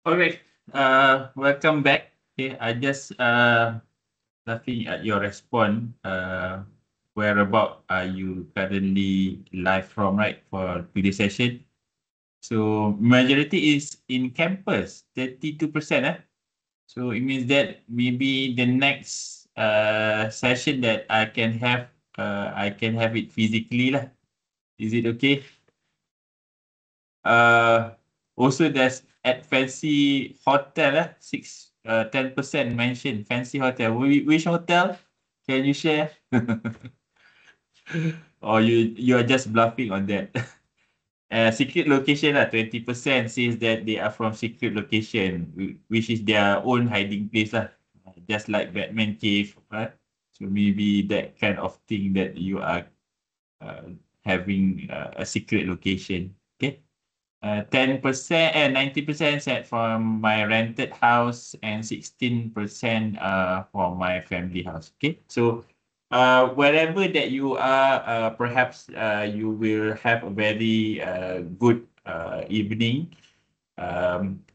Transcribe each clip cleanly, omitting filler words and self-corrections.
All right. Welcome back. Okay, I just laughing at your response. Where about are you currently live from, right, for today's session? So majority is in campus, 32%. So it means that maybe the next session that I can have it physically lah. Is it okay? Uh, Also there's at Fancy Hotel, 10% mentioned Fancy Hotel. Which hotel? Can you share? Or you are just bluffing on that? Secret location 20% says that they are from secret location, which is their own hiding place just like Batman cave, right? So maybe that kind of thing that you are uh, having a secret location. Okay. 10% and 90% set from my rented house and 16% for my family house. Okay, so wherever that you are, perhaps you will have a very good evening.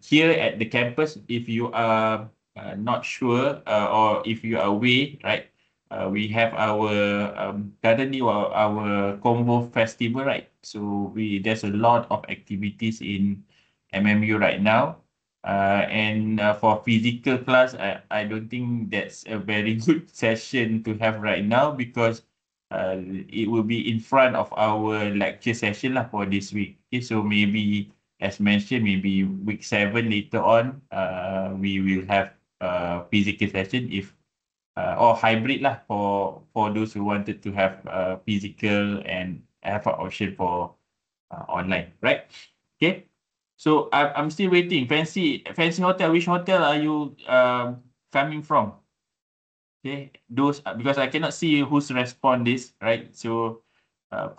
Here at the campus, if you are not sure or if you are away, right? We have our currently our Convo Festival, right? So there's a lot of activities in MMU right now. And for physical class, I don't think that's a very good session to have right now because it will be in front of our lecture session lah for this week. Okay, so maybe as mentioned, maybe week 7 later on, we will have a physical session if or hybrid lah for those who wanted to have physical and have an option for online, right? Okay. So I'm still waiting. Fancy hotel. Which hotel are you coming from? Okay, those because I cannot see who's respond this, right? So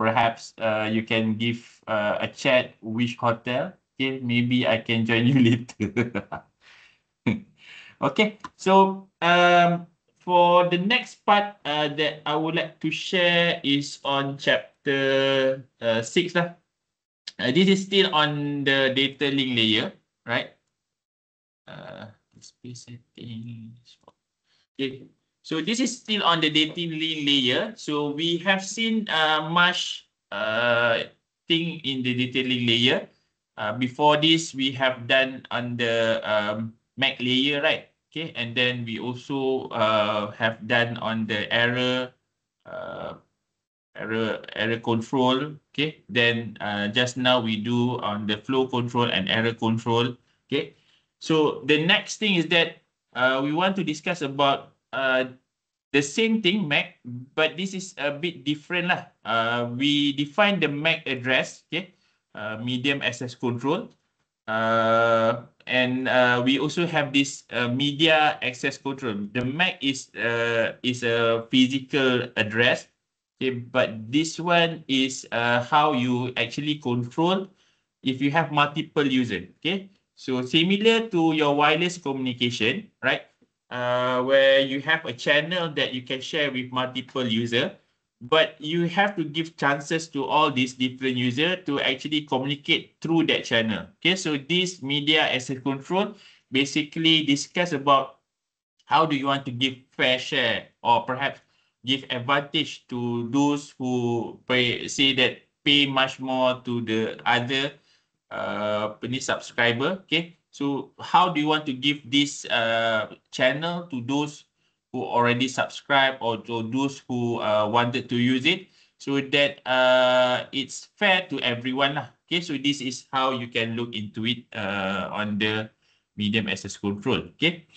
perhaps you can give a chat which hotel. Okay, maybe I can join you later. Okay, so for the next part that I would like to share is on chapter 6 lah. This is still on the data link layer, right? Display settings. Okay, so this is still on the data link layer. So we have seen much thing in the data link layer. Before this, we have done on the Mac layer, right? Okay, and then we also have done on the uh, error control. Okay, then just now we do on the flow control and error control. Okay, so the next thing is that we want to discuss about the same thing Mac, but this is a bit different lah. We define the Mac address, okay, medium access control, and we also have this media access control. The Mac is a physical address, okay, but this one is how you actually control if you have multiple users. Okay, so similar to your wireless communication, right? Where you have a channel that you can share with multiple user, but you have to give chances to all these different user to actually communicate through that channel. Okay, so this media access control basically discuss about how do you want to give fair share or perhaps give advantage to those who say that pay much more to the other subscriber. Okay, so how do you want to give this channel to those who already subscribe or to those who wanted to use it so that it's fair to everyone lah. Okay, so this is how you can look into it on the medium access control. Okay,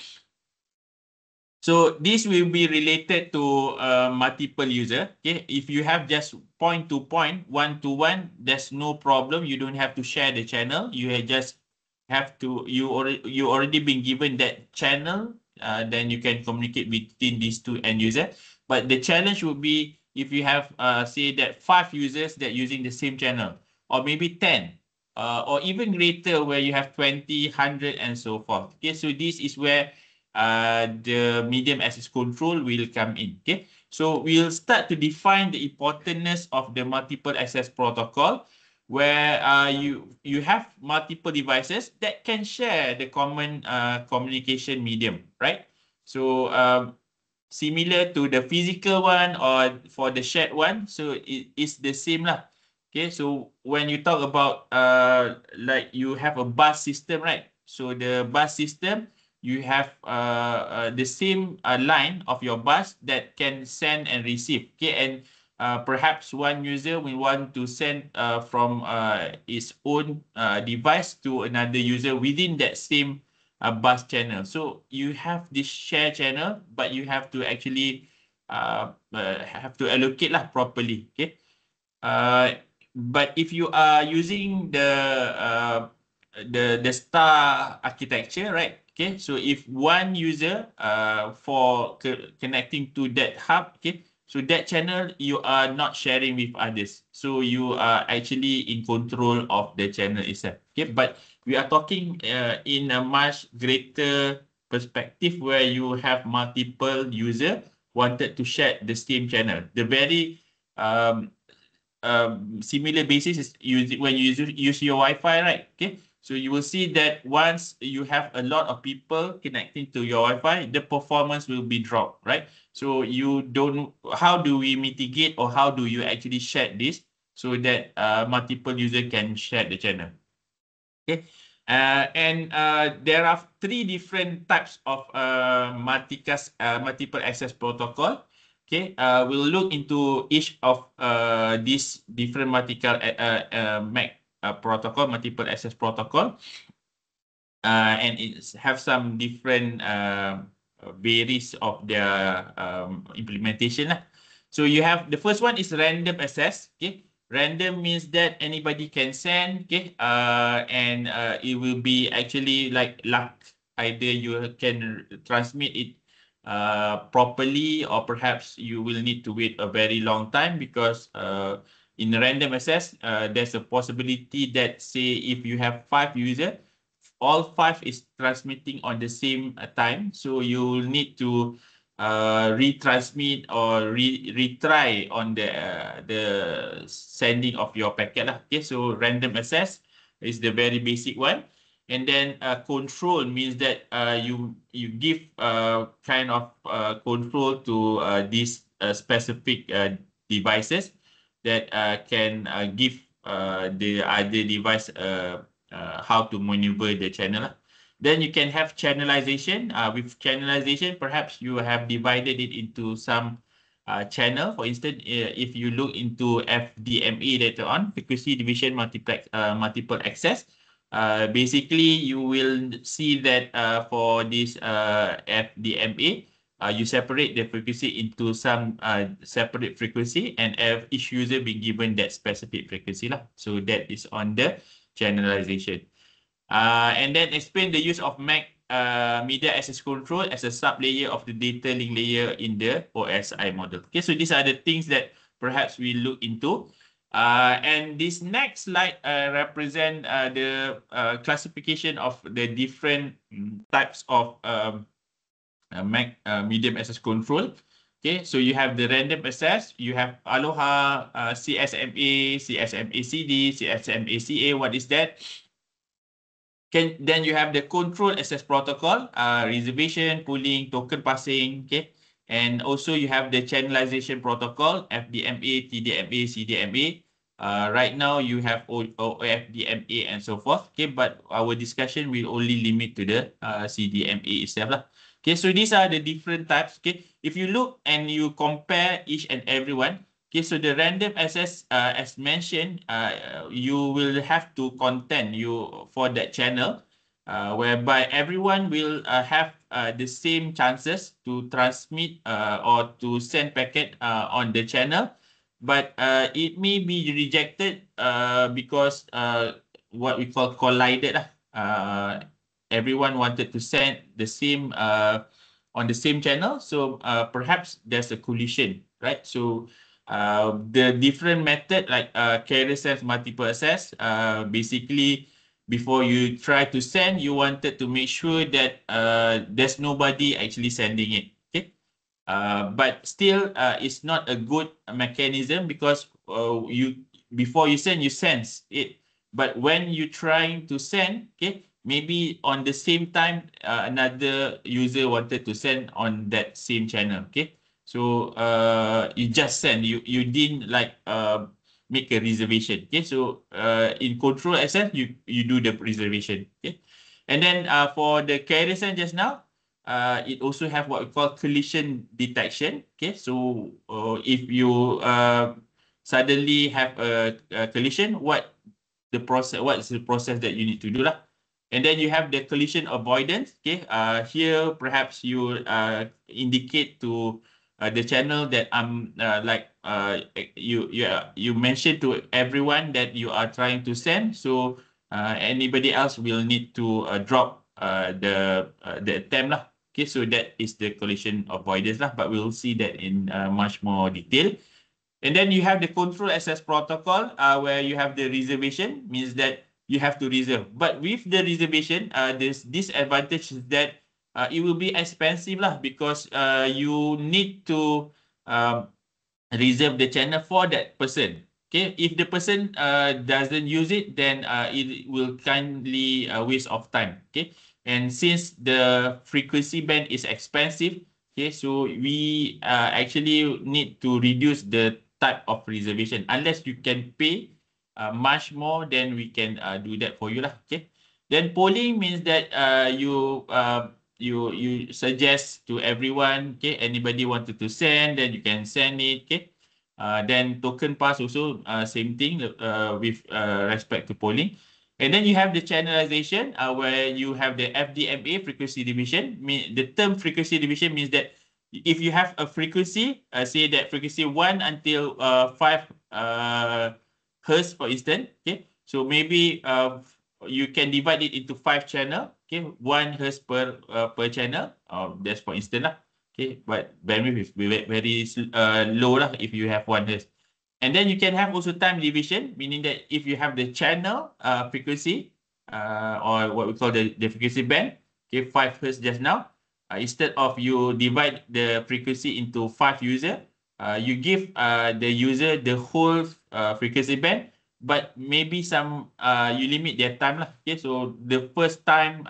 so this will be related to multiple user. Okay, if you have just point to point, one to one, there's no problem. You don't have to share the channel. You just have to you already been given that channel. Then you can communicate between these two end user. But the challenge would be if you have say that 5 users that using the same channel, or maybe 10, or even greater where you have 20, 100, and so forth. Okay, so this is where the medium access control will come in. Okay, so we'll start to define the importance of the multiple access protocol where you have multiple devices that can share the common communication medium, right? So similar to the physical one or for the shared one, so it is the same lah. Okay, so when you talk about like you have a bus system, right? So the bus system, you have the same line of your bus that can send and receive. Okay, and perhaps one user will want to send from its own device to another user within that same bus channel. So you have this share channel, but you have to actually have to allocate lah properly. Okay. But if you are using the star architecture, right? Okay. So if one user for connecting to that hub, okay. So that channel you are not sharing with others. So you are actually in control of the channel itself. Okay. But we are talking in a much greater perspective where you have multiple user wanted to share the same channel. The very similar basis is when you use your Wi-Fi, right? Okay, so you will see that once you have a lot of people connecting to your Wi-Fi, the performance will be dropped, right? So you don't. How do we mitigate, or how do you actually share this so that multiple user can share the channel? Okay, and there are 3 different types of multiple access protocol. Okay, we'll look into each of these different MAC protocol, multiple access protocol, and it have some different varies of their implementation lah. So you have the first one is random access. Okay, random means that anybody can send. Okay, and it will be actually like luck. Either you can transmit it properly, or perhaps you will need to wait a very long time because in random access, there's a possibility that, say, if you have 5 users, all 5 is transmitting on the same time. So you'll need to retransmit or retry on the sending of your packet lah. Okay, so random access is the very basic one. And then control means that you give kind of control to these specific devices that can give the other device how to maneuver the channel. Then you can have channelization. With channelization, perhaps you have divided it into some channel. For instance, if you look into FDMA later on, frequency division multiple access. Basically, you will see that for this FDMA, you separate the frequency into some separate frequency, and each user be given that specific frequency lah. So that is on the channelization. And then explain the use of MAC media access control as a sub-layer of the data link layer in the OSI model. Okay, so these are the things that perhaps we look into. And this next slide represent the classification of the different types of MAC medium access control. Okay, so you have the random access, you have Aloha, CSMA, CSMA-CD, CSMA-CA. What is that? Then you have the control access protocol, reservation, pooling, token passing. Okay. And also you have the channelization protocol, FDMA, TDMA, CDMA. Right now you have OFDMA and so forth. Okay, but our discussion will only limit to the CDMA itself lah. Okay, so these are the different types. Okay, if you look and you compare each and every one. Okay, so the random access, as mentioned, you will have to contend for that channel, whereby everyone will have the same chances to transmit or to send packet on the channel, but it may be rejected because what we call collided. Everyone wanted to send the same on the same channel, so perhaps there's a collision, right? So the different method like carrier sense multiple access, basically before you try to send, you wanted to make sure that there's nobody actually sending it. Okay, but still it's not a good mechanism because before you sense it. But when you trying to send, okay, maybe on the same time, another user wanted to send on that same channel, okay. So you just send, you didn't like make a reservation, okay. So in control access, you do the reservation, okay. And then for the carrier send just now, it also have what we call collision detection, okay. So if you suddenly have a collision, what is the process that you need to do lah. And then you have the collision avoidance, okay. Here perhaps you indicate to the channel that you mentioned to everyone that you are trying to send, so anybody else will need to drop the attempt lah. Okay, so that is the collision avoidance lah, but we'll see that in much more detail. And then you have the control access protocol where you have the reservation, means that you have to reserve. But with the reservation, this disadvantage is that it will be expensive lah, because you need to reserve the channel for that person. Okay, if the person doesn't use it, then it will kindly waste of time. Okay, and since the frequency band is expensive, okay, so we actually need to reduce the type of reservation. Unless you can pay much more, then we can do that for you lah. Okay. Then polling means that you suggest to everyone. Okay, anybody wanted to send, then you can send it. Okay. Then token pass also same thing with respect to polling. And then you have the channelization where you have the FDMA, frequency division. The term frequency division means that if you have a frequency, say that frequency 1 until 5 hertz, for instance, okay, so maybe you can divide it into 5 channel, okay, 1 hertz per channel, that's for instance lah, okay, but bandwidth is very low lah if you have 1 hertz. And then you can have also time division, meaning that if you have the channel frequency or what we call the frequency band, okay, 5 hertz just now, instead of you divide the frequency into 5 user, you give the user the whole frequency band, but maybe you limit their time lah. Okay, so the first time,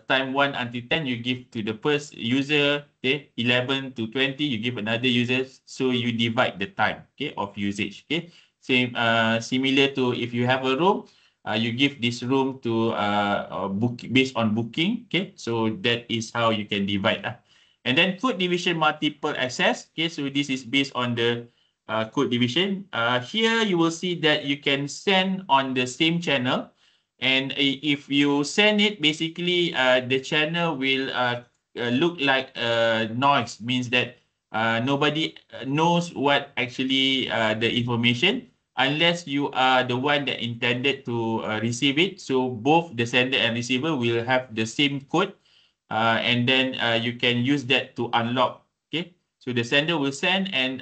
time 1 until 10, you give to the first user. Okay, 11 to 20, you give another user. So you divide the time, okay, of usage. Okay, same similar to if you have a room. You give this room to based on booking. Okay, so that is how you can divide. And then code division multiple access. Okay, so this is based on the code division. Here you will see that you can send on the same channel, and if you send it, basically the channel will look like noise, means that nobody knows what actually the information, unless you are the one that intended to receive it. So both the sender and receiver will have the same code, and then you can use that to unlock. Okay, so the sender will send, and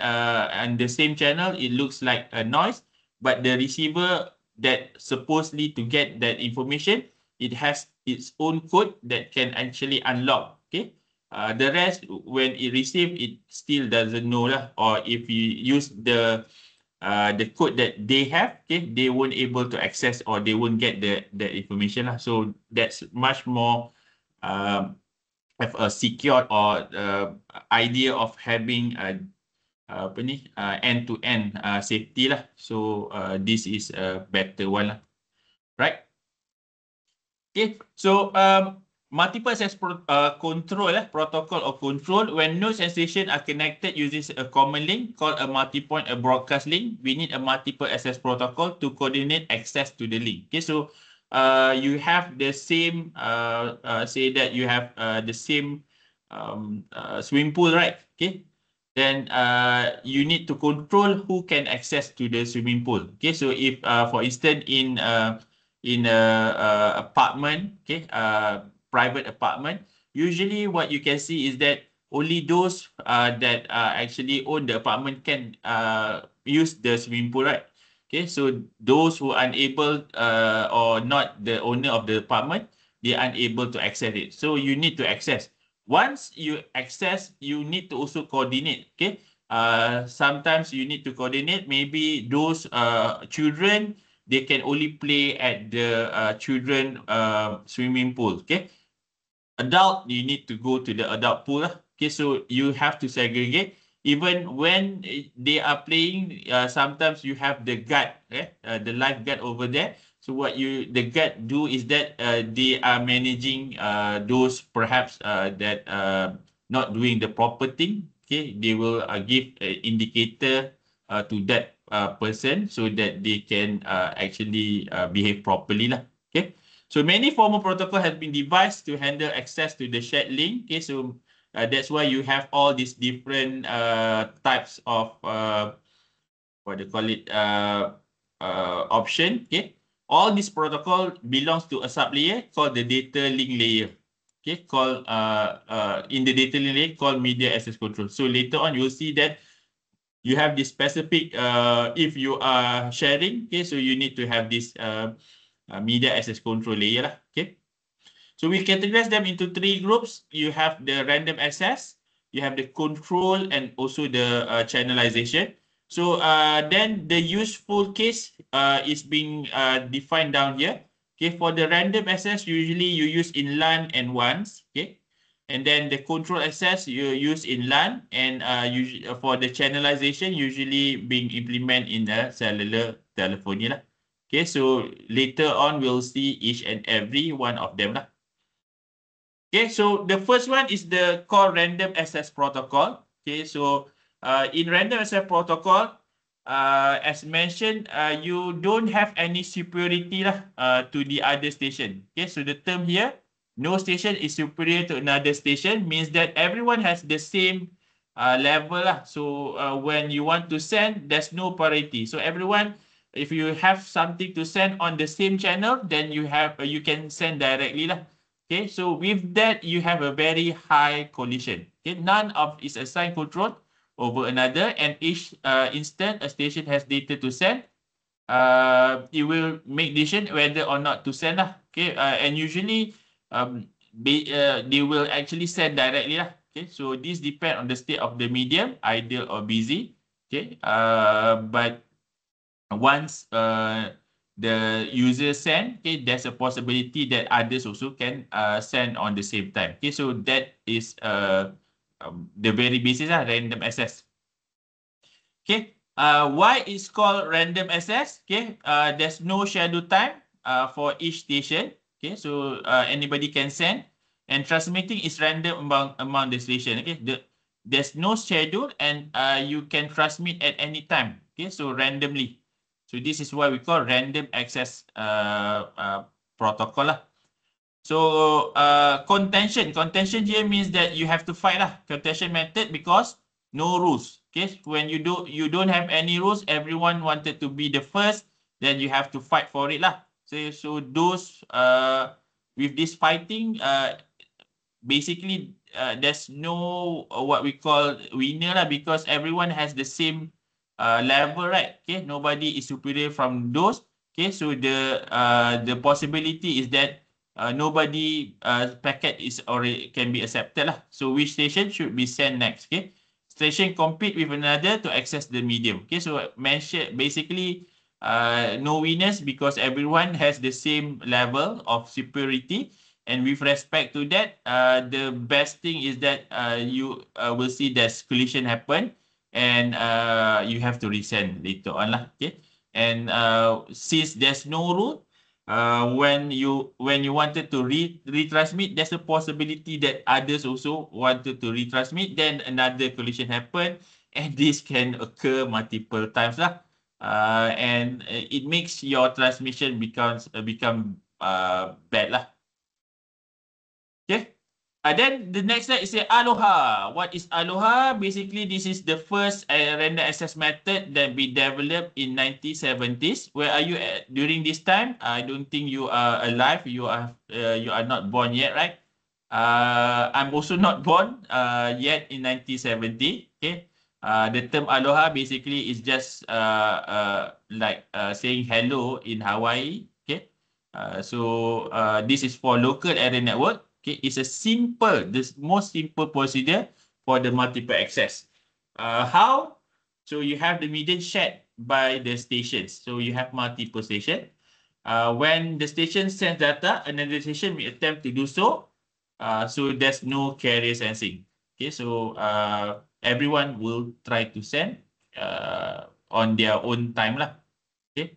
the same channel, it looks like a noise, but the receiver that supposedly to get that information, it has its own code that can actually unlock. Okay, the rest, when it receive, it still doesn't know lah, or if you use the code that they have, okay, they won't able to access, or they won't get the information lah. So that's much more have a secure or idea of having end-to-end safety lah. So this is a better one lah, right? Okay, so multiple access control protocol or control. When nodes and station are connected using a common link called a multi-point broadcast link, we need a multiple access protocol to coordinate access to the link. Okay, so you have the same say that you have the same swimming pool, right? Okay, then you need to control who can access to the swimming pool. Okay, so if for instance in apartment, okay, private apartment, usually what you can see is that only those that actually own the apartment can use the swimming pool, right? Okay, so those who are unable or not the owner of the apartment, they are unable to access it. So you need to access. Once you access, you need to also coordinate. Okay, sometimes you need to coordinate. Maybe those children, they can only play at the children swimming pool. Okay, adult, you need to go to the adult pool lah. Okay, so you have to segregate. Even when they are playing, sometimes you have the guard, the lifeguard over there. So what the guard do is that they are managing those perhaps that not doing the proper thing. Okay, they will give an indicator to that person so that they can actually behave properly lah. Okay. So many formal protocol have been devised to handle access to the shared link. Okay, so that's why you have all these different types of what they call it option. Okay, all this protocol belongs to a sublayer called the data link layer. Okay, called in the data link layer called media access control. So later on you will see that you have this specific if you are sharing. Okay, so you need to have this media access control layer lah. Okay. So we categorize them into 3 groups. You have the random access, you have the control, and also the channelization. So then the useful case is being defined down here. Okay, for the random access, usually you use in LAN and WANs. Okay, and then the control access you use in LAN, and usually for the channelization usually being implemented in the cellular telephony lah. Okay, so later on we'll see each and every one of them lah. Okay, so the first one is the called random access protocol. Okay, so in random access protocol, as mentioned, you don't have any superiority lah to the other station. Okay, so the term here, no station is superior to another station, means that everyone has the same level lah. So when you want to send, there's no priority. So everyone, if you have something to send on the same channel, then you can send directly lah. Okay, so with that, you have a very high collision. Okay, none of is assigned control over another, and each instant a station has data to send, it will make decision whether or not to send lah. Okay, and usually they will actually send directly lah. Okay, so this depend on the state of the medium, idle or busy. Okay, but once the user send, okay, there's a possibility that others also can send on the same time. Okay, so that is the very basis of random access. Okay, why it's called random access? Okay, there's no schedule time for each station. Okay, so anybody can send, and transmitting is random among the station. Okay, there's no schedule, and you can transmit at any time. Okay, so randomly. So this is why we call random access protocol lah. So contention here means that you have to fight lah. Contention method because no rules. Okay, when you don't have any rules, everyone wanted to be the first, then you have to fight for it lah. So those with this fighting, basically there's no what we call winner lah, because everyone has the same level, right? Okay, nobody is superior from those. Okay, so the possibility is that nobody packet is already can be accepted lah. So which station should be sent next? Okay, station compete with another to access the medium. Okay, so mention basically no winners because everyone has the same level of superiority. And with respect to that, the best thing is that you will see there's collision happen, and you have to resend later on lah. Okay, and since there's no rule, when you wanted to retransmit, there's a possibility that others also wanted to retransmit, then another collision happen, and this can occur multiple times lah. And it makes your transmission become bad lah. Okay. Then the next slide is Aloha. What is Aloha? Basically, this is the first random access method that we developed in 1970s. Where are you at during this time? I don't think you are alive. You are not born yet, right? I'm also not born yet in 1970. Okay. The term Aloha basically is just like saying hello in Hawaii. Okay. So this is for local area network. Okay, it's a the most simple procedure for the multiple access. How? So you have the median shared by the stations. So you have multiple stations. When the station sends data, another station may attempt to do so. So there's no carrier sensing. Okay, so everyone will try to send on their own time lah. Okay,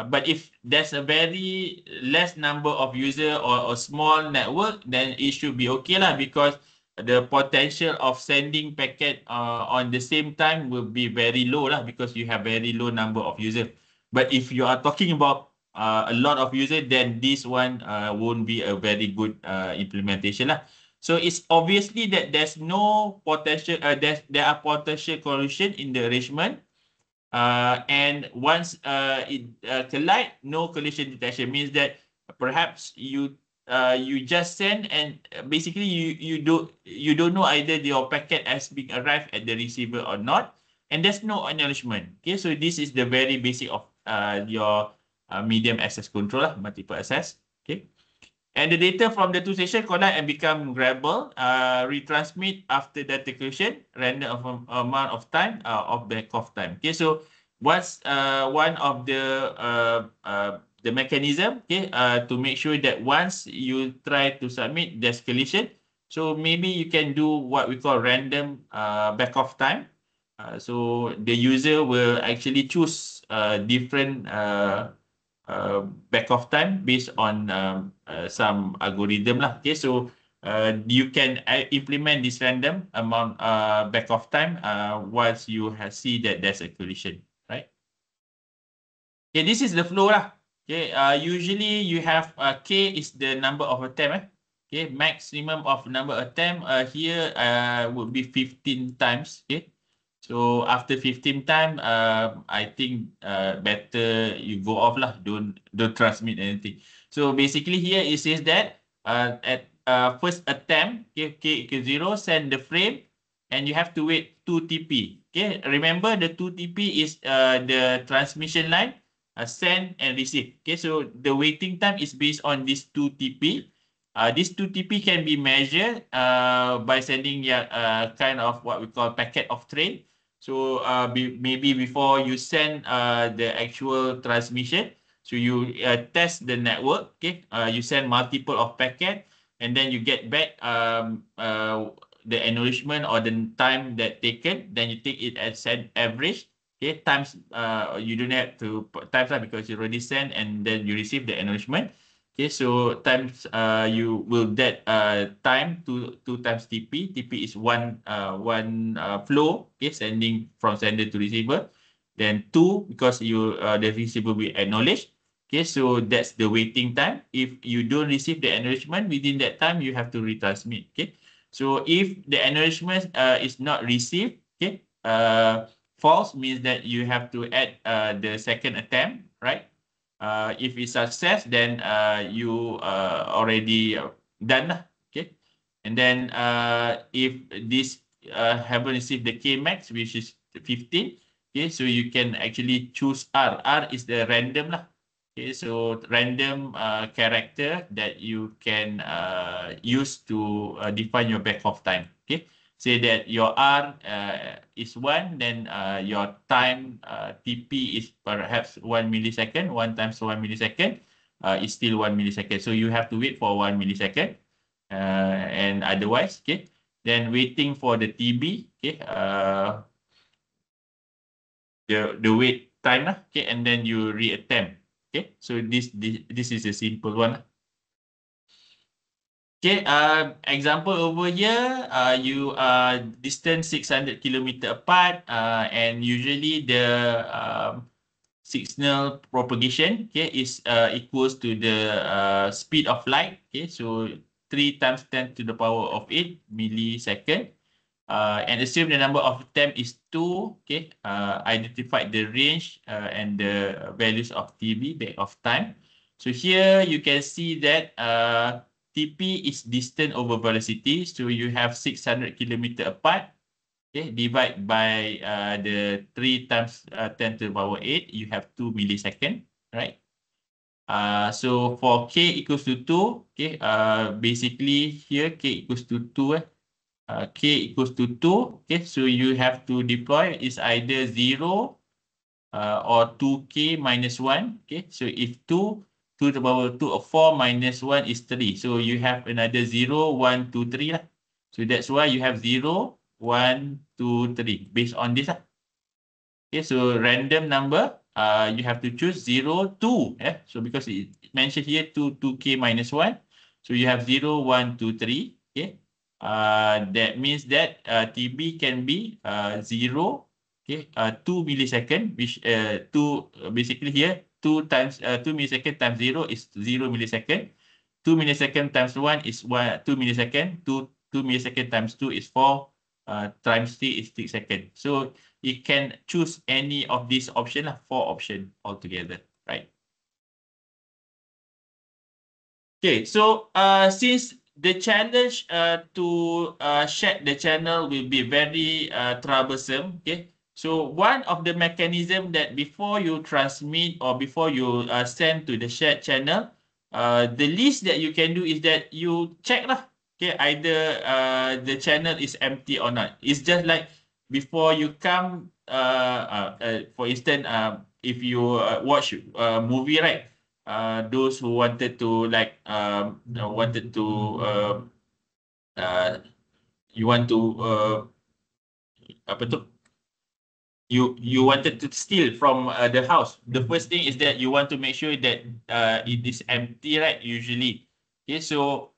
but if there's a very less number of user or a small network, then it should be okay lah, because the potential of sending packet on the same time will be very low lah, because you have very low number of user. But if you are talking about a lot of user, then this one won't be a very good implementation lah. So it's obviously that there's no potential, there are potential collision in the arrangement. And once it collide, no collision detection, means that perhaps you just send, and basically you don't know either your packet has been arrived at the receiver or not, and there's no acknowledgement. Okay, so this is the very basic of your medium access control, multiple access. Okay. And the data from the two station collide and become grabbable, retransmit after data collision, random amount of time of back off time. Okay, so what's one of the mechanism, okay, to make sure that once you try to submit, there's collision. So maybe you can do what we call random back off time. So the user will actually choose different back off time based on some algorithm lah. Okay, so you can implement this random amount back off time once you see that there's a collision, right? Okay, this is the flow lah. Okay, usually you have K is the number of attempt. Okay, maximum of number attempt here would be 15 times. Okay. So after 15 time, I think better you go off lah. Don't transmit anything. So basically here it says that at first attempt, okay, K equals 0, send the frame, and you have to wait 2 TP. Okay, remember the 2 TP is the transmission line, send and receive. Okay, so the waiting time is based on this 2 TP. This 2 TP can be measured by sending kind of what we call packet of train. So maybe before you send the actual transmission, so you test the network. Okay, you send multiple of packet, and then you get back the acknowledgement or the time that taken. Then you take it as an average. Okay, times you don't have to put times lah, because you already send and then you receive the acknowledgement. Okay, so times you will get time two times TP. TP is one flow, okay, sending from sender to receiver. Then 2 because you the receiver will acknowledge. Okay, so that's the waiting time. If you don't receive the acknowledgement within that time, you have to retransmit. Okay, so if the acknowledgement is not received, okay, false means that you have to add the second attempt, right? If it's success, then you already done, okay. And then if this haven't received the K max, which is 15, okay, so you can actually choose R. R is the random lah. Okay, so random character that you can use to define your back off time. Okay, say that your R is 1, then your time TP is perhaps 1 millisecond. 1 times 1 millisecond is still 1 millisecond. So you have to wait for 1 millisecond, and otherwise, okay. Then waiting for the TB, okay. The wait time lah, okay, and then you reattempt. Okay, so this is a simple one. Okay, example over here, you are distance 600 kilometer apart, and usually the signal propagation, okay, is equals to the speed of light. Okay, so 3 times 10 to the power of 8 millisecond. And assume the number of attempt is 2. Okay, identify the range and the values of TB, back of time. So here you can see that TP is distance over velocity. So you have 600 kilometer apart. Okay, divide by the 3 times 10 to the power 8, you have 2 millisecond, right? So for K equals to 2, okay, basically here K equals to 2. K equals to 2. Okay, so you have to deploy is either 0 or 2K minus 1. Okay, so if 2 to the power 2 of 4 minus 1 is 3. So you have another 0, 1, 2, 3 lah. So that's why you have 0, 1, 2, 3 based on this lah. Okay, so random number, you have to choose 0, 2. So because it mentioned here 2K minus 1. So you have 0, 1, 2, 3. Okay. That means that TB can be 0, okay, 2 millisecond, which basically here 2 times 2 millisecond times 0 is 0 millisecond. 2 millisecond times 1 is 2 millisecond. 2 millisecond times 2 is 4. Times 3 is 6 seconds. So you can choose any of these options, 4 options altogether, right? Okay, so since the challenge to shed the channel will be very troublesome, okay? So one of the mechanism that before you transmit or before you send to the shared channel, the least that you can do is that you check lah, okay, either the channel is empty or not. It's just like before you come, for instance, if you watch a movie, right? Those who wanted to like wanted to uh, you want to apa tu you wanted to steal from the house. The first thing is that you want to make sure that it is empty, right? Usually, okay. So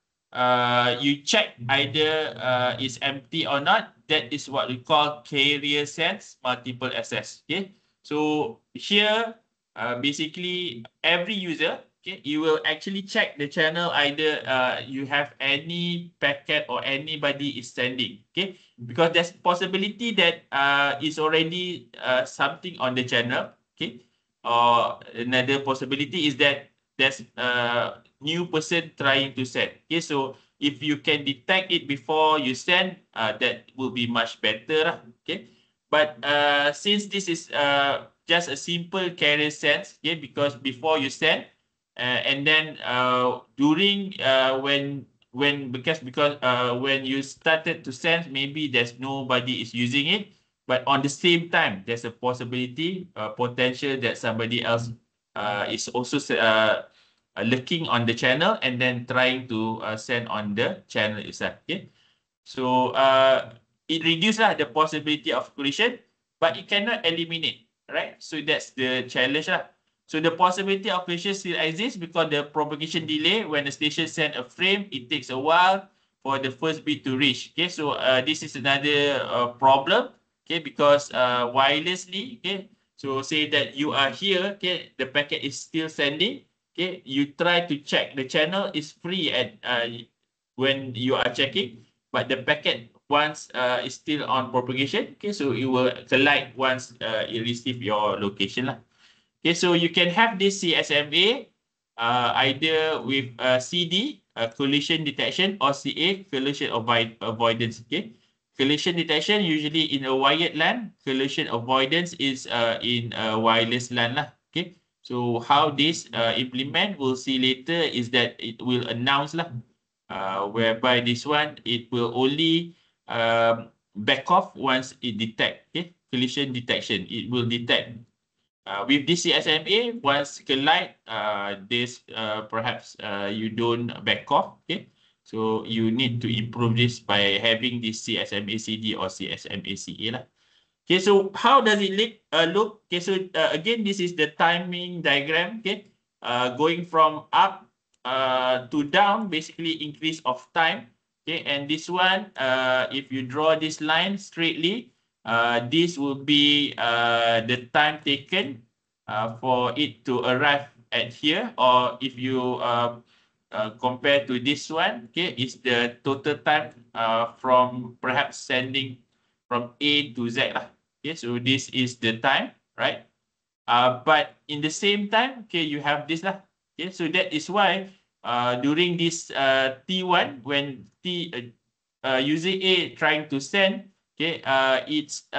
you check either it's empty or not. That is what we call carrier sense multiple access. Okay. So here, basically every user, okay, you will actually check the channel either you have any packet or anybody is sending. Okay, because there's possibility that is already something on the channel. Okay, or another possibility is that there's a new person trying to send. Okay, so if you can detect it before you send, that will be much better. Okay, but since this is just a simple carrier sense, okay, because before you send, and then during because when you started to send, maybe there's nobody is using it, but on the same time there's a possibility, potential that somebody else is also looking on the channel and then trying to send on the channel itself. Okay, so it reduces the possibility of collision, but it cannot eliminate, right? So that's the challenge lah. So the possibility of collision still exists because the propagation delay when the station send a frame, it takes a while for the first bit to reach. Okay, so this is another problem. Okay, because wirelessly, okay, so say that you are here, okay, the packet is still sending. Okay, you try to check the channel is free at when you are checking, but the packet once is still on propagation. Okay, so it will collide once it receive your location lah. Okay, so you can have this CSMA either with CD, collision detection, or CA, collision avoidance. Okay, collision detection usually in a wired LAN. Collision avoidance is in a wireless LAN lah. Okay, so how this implement we'll see later is that it will announce lah, whereby this one it will only back off once it detect. Okay, collision detection, it will detect. With this CSMA, once collide, this perhaps you don't back off. Okay, so you need to improve this by having this CSMA CD or CSMA CA lah. Okay, so how does it look? Okay, so again, this is the timing diagram. Okay, going from up to down, basically increase of time. Okay, and this one, if you draw this line straightly, this will be the time taken for it to arrive at here, or if you compare to this one, okay, it's the total time from perhaps sending from A to Z lah. Okay, so this is the time, right? But in the same time, okay, you have this lah. Okay, so that is why during this T1, when user A trying to send, okay, it's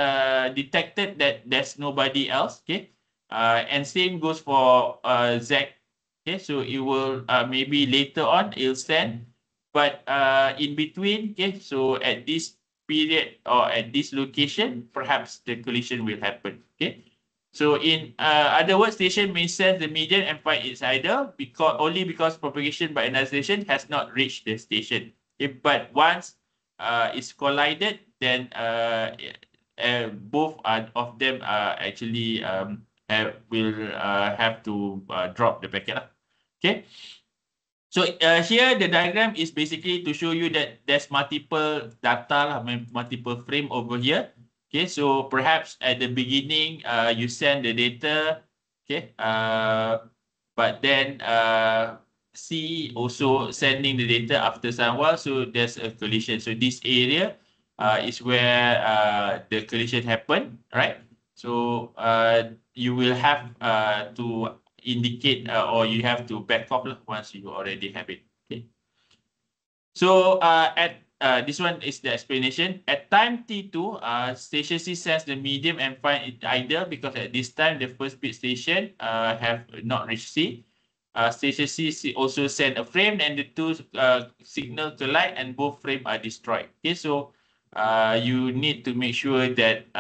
detected that there's nobody else, okay, and same goes for Z. Okay, so it will maybe later on it'll send, but in between, okay, so at this period or at this location, perhaps the collision will happen. Okay. So in other words, station may sense the medium and find its idle only because propagation by another station has not reached the station. But once it's collided, then both of them actually will have to drop the packet. Okay. So here the diagram is basically to show you that there's multiple data, multiple frame over here. Okay, so perhaps at the beginning you send the data, okay, but then C also sending the data after some while, so there's a collision. So this area is where the collision happened, right? So you will have to indicate or you have to back off once you already have it. Okay. So at this one is the explanation. At time T2, station C sends the medium and find it idle because at this time the first bit station have not reached C. Station C also send a frame and the two signal collide and both frame are destroyed. Okay, so you need to make sure that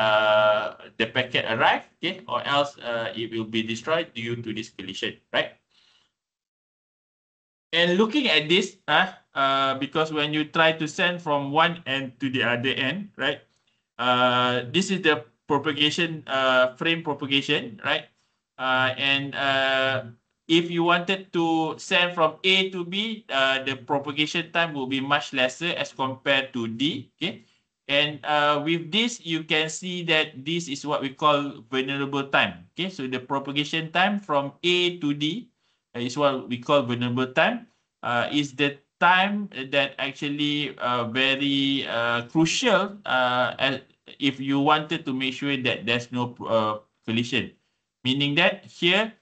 the packet arrive, okay, or else it will be destroyed due to this collision, right? And looking at this, because when you try to send from one end to the other end, right? This is the propagation, frame propagation, right? And if you wanted to send from A to B, the propagation time will be much lesser as compared to D, okay? And with this, you can see that this is what we call vulnerable time, okay? So the propagation time from A to D is what we call vulnerable time, is the time that actually very crucial if you wanted to make sure that there's no collision. Meaning that here,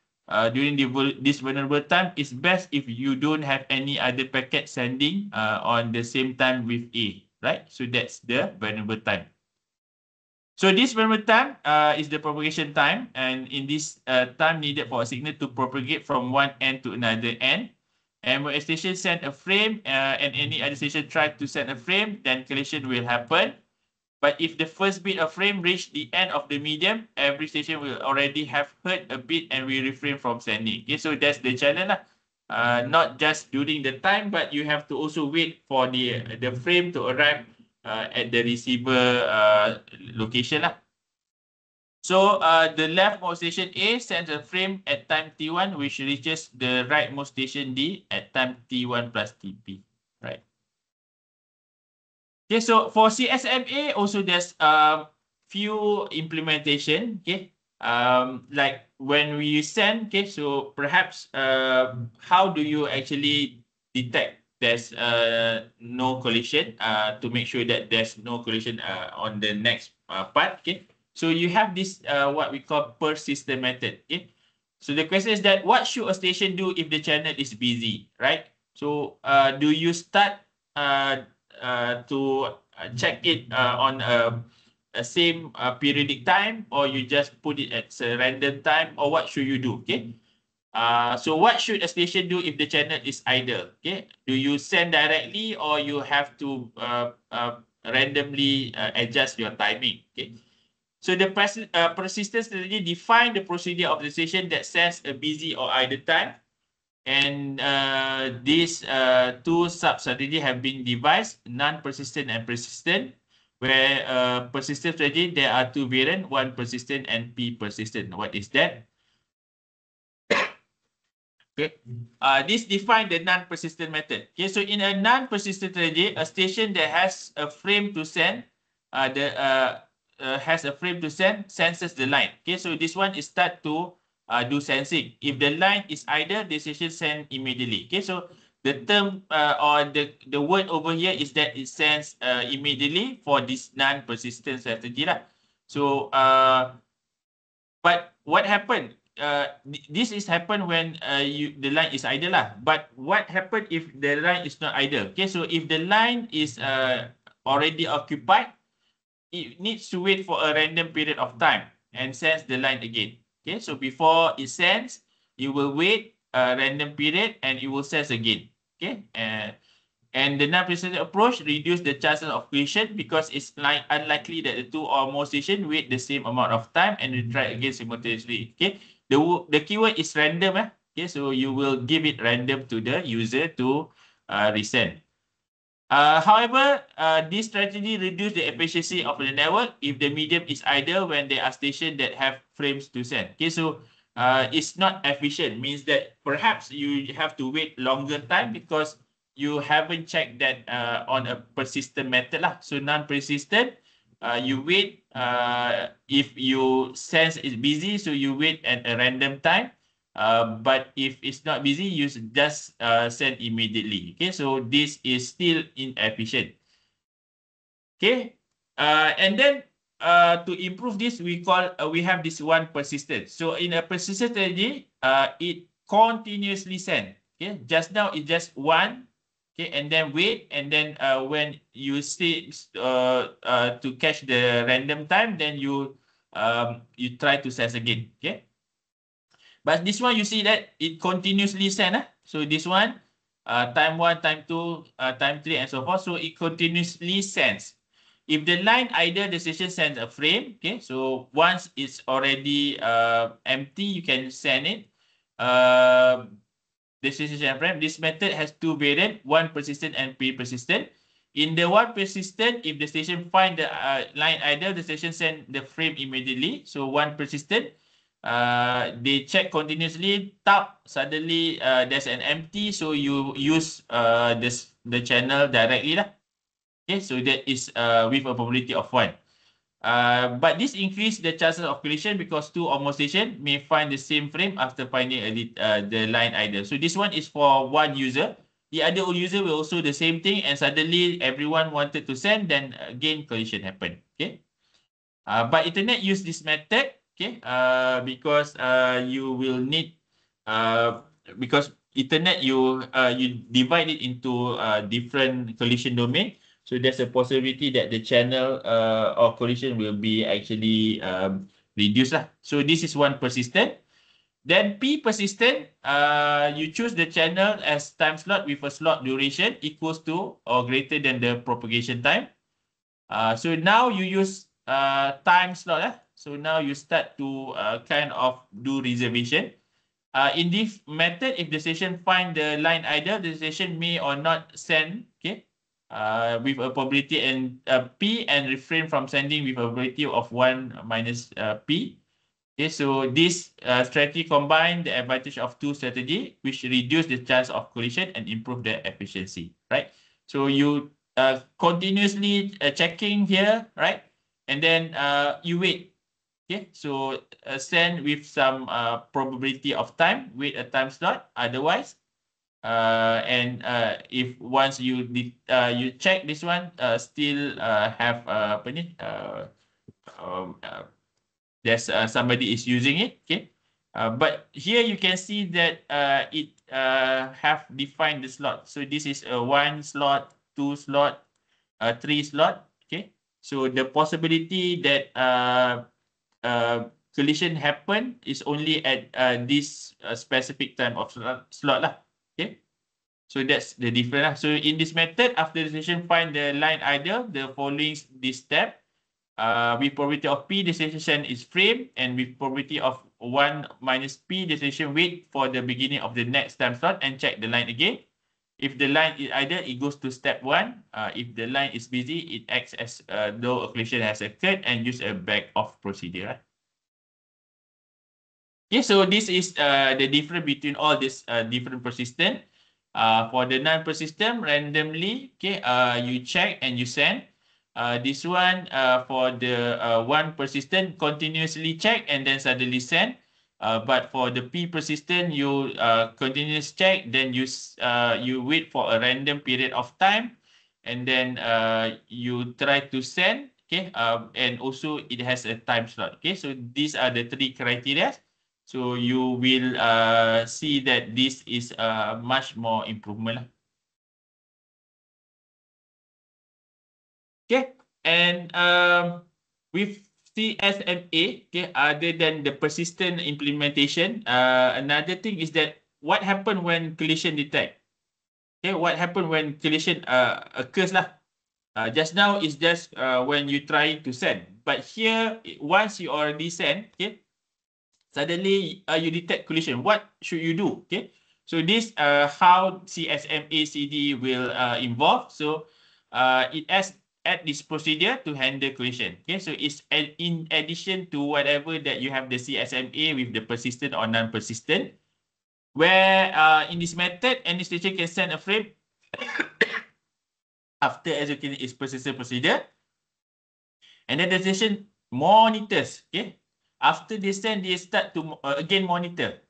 during this vulnerable time, it's best if you don't have any other packet sending on the same time with A, right? So that's the vulnerable time. So this vulnerable time is the propagation time, and in this time needed for a signal to propagate from one end to another end. And when a station send a frame and any other station try to send a frame, then collision will happen. But if the first bit of frame reach the end of the medium, every station will already have heard a bit and will refrain from sending. Okay, so that's the challenge lah. Not just during the time, but you have to also wait for the frame to arrive at the receiver location lah. So the leftmost station A sends a frame at time T1, which reaches the rightmost station D at time T1 plus TP, right? Okay, so for CSMA, also there's few implementation, okay? Like when we send, okay, so perhaps how do you actually detect there's no collision to make sure that there's no collision on the next part, okay? So you have this what we call per system method, okay? So the question is that what should a station do if the channel is busy, right? So do you start to check it on a same periodic time, or you just put it at a random time, or what should you do? Okay. So what should a station do if the channel is idle? Okay. Do you send directly, or you have to randomly adjust your timing? Okay. So the persistence strategy define the procedure of the station that sends a busy or idle time. And these two sub-strategies have been devised, non-persistent and persistent, where persistent strategy, there are two variants, one persistent and p-persistent. What is that? Okay. This defines the non-persistent method. Okay, so in a non-persistent strategy, a station that has a frame to send, senses the line. Okay, so this one is start to do sensing. If the line is idle, the station send immediately. Okay, so the term or the word over here is that it sends immediately for this non-persistent strategy lah. So but what happened? This is happen when the line is idle lah. But what happened if the line is not idle? Okay, so if the line is already occupied, it needs to wait for a random period of time and sends the line again. Okay, so before it sends, it will wait a random period and it will sense again. Okay, And the non-persistent approach reduce the chances of collision because it's unlikely that the two or more stations wait the same amount of time and they try again simultaneously. Okay, the keyword is random. Okay, so you will give it random to the user to resend. However, this strategy reduces the efficiency of the network if the medium is idle when there are stations that have frames to send. Okay, so it's not efficient, means that perhaps you have to wait longer time because you haven't checked that on a persistent method lah. So non-persistent, you wait if you sense it's busy, so you wait at a random time. But if it's not busy, you just send immediately. Okay, so this is still inefficient. Okay, and then to improve this, we have this one persistent. So in a persistent strategy, it continuously send. Okay, just now it's just one. Okay, and then wait, and then when you see to catch the random time, then you try to send again. Okay. But this one, you see that it continuously send. So this one, time 1, time 2, time 3, and so forth. So it continuously sends. If the line idle, the station sends a frame. Okay, so once it's already empty, you can send it. The station frame. This method has two variants, one persistent and pre-persistent. In the one persistent, if the station find the line idle, the station send the frame immediately. So one persistent. They check continuously, tap, suddenly there's an empty, so you use the channel directly lah. Okay, so that is with a probability of 1. But this increase the chances of collision because two or more stations may find the same frame after finding the line idle. So this one is for one user. The other user will also the same thing, and suddenly everyone wanted to send, then again collision happen. Okay. But internet use this method. Okay, because you will need because internet you divide it into different collision domain. So there's a possibility that the channel of collision will be actually reduced lah. So this is one persistent. Then P persistent, you choose the channel as time slot with a slot duration equals to or greater than the propagation time. So now you use time slot. So now you start to kind of do reservation. In this method, if the station find the line idle, the station may or not send, okay, with a probability and P and refrain from sending with a probability of 1 minus P. Okay, so this strategy combine the advantage of two strategy, which reduce the chance of collision and improve the efficiency, right? So you continuously checking here, right? And then you wait. Okay, so send with some probability of time, wait a time slot. Otherwise, and if once you check this one, still have apa ni? There's somebody is using it. Okay, but here you can see that it have defined the slot. So this is a 1 slot, 2 slot, 3 slot. Okay, so the possibility that collision happen is only at this specific time of slot lah. Okay, so that's the difference lah. So in this method, after the station find the line idle, the following this step, with probability of P, the station is frame, and with probability of 1 minus P, the station wait for the beginning of the next time slot and check the line again. If the line is idle, it goes to step 1. If the line is busy, it acts as though a collision has occurred and use a back off procedure. Right? Okay, so this is the difference between all this different persistent. For the non-persistent, randomly, okay, you check and you send. This one for the one persistent, continuously check and then suddenly send. But for the P persistent, you continuous check, then you wait for a random period of time, and then you try to send. Okay, and also it has a time slot. Okay, so these are the 3 criteria. So you will see that this is much more improvement. Okay, and with CSMA, okay, other than the persistent implementation, another thing is that what happened when collision detect. Okay, what happened when collision occurs lah? Just now is just when you try to send, but here once you already send, okay, suddenly you detect collision. What should you do? Okay, so this how CSMA-CD will involve. So it has add this procedure to handle collision. Okay, so it's in addition to whatever that you have the CSMA with the persistent or non-persistent, where in this method, any station can send a frame after executing its persistent procedure, and then the station monitors. Okay, after they send, they start to again monitor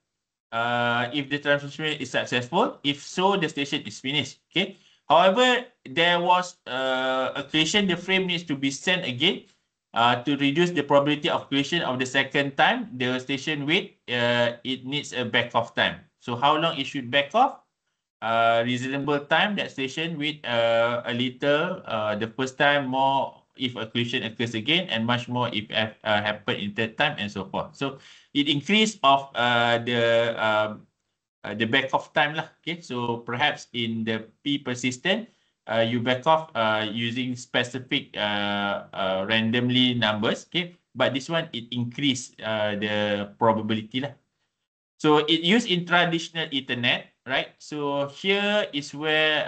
if the transmission is successful. If so, the station is finished. Okay. However, there was a collision. The frame needs to be sent again to reduce the probability of collision of the second time. The station wait. It needs a back off time. So how long it should back off? Reasonable time that station with a little the first time, more if a collision occurs again, and much more if happen in third time, and so forth. So it increase of the back off time lah. Okay, so perhaps in the P persistent, you back off using specific randomly numbers. Okay, but this one it increase the probability lah. So it used in traditional Ethernet, right? So here is where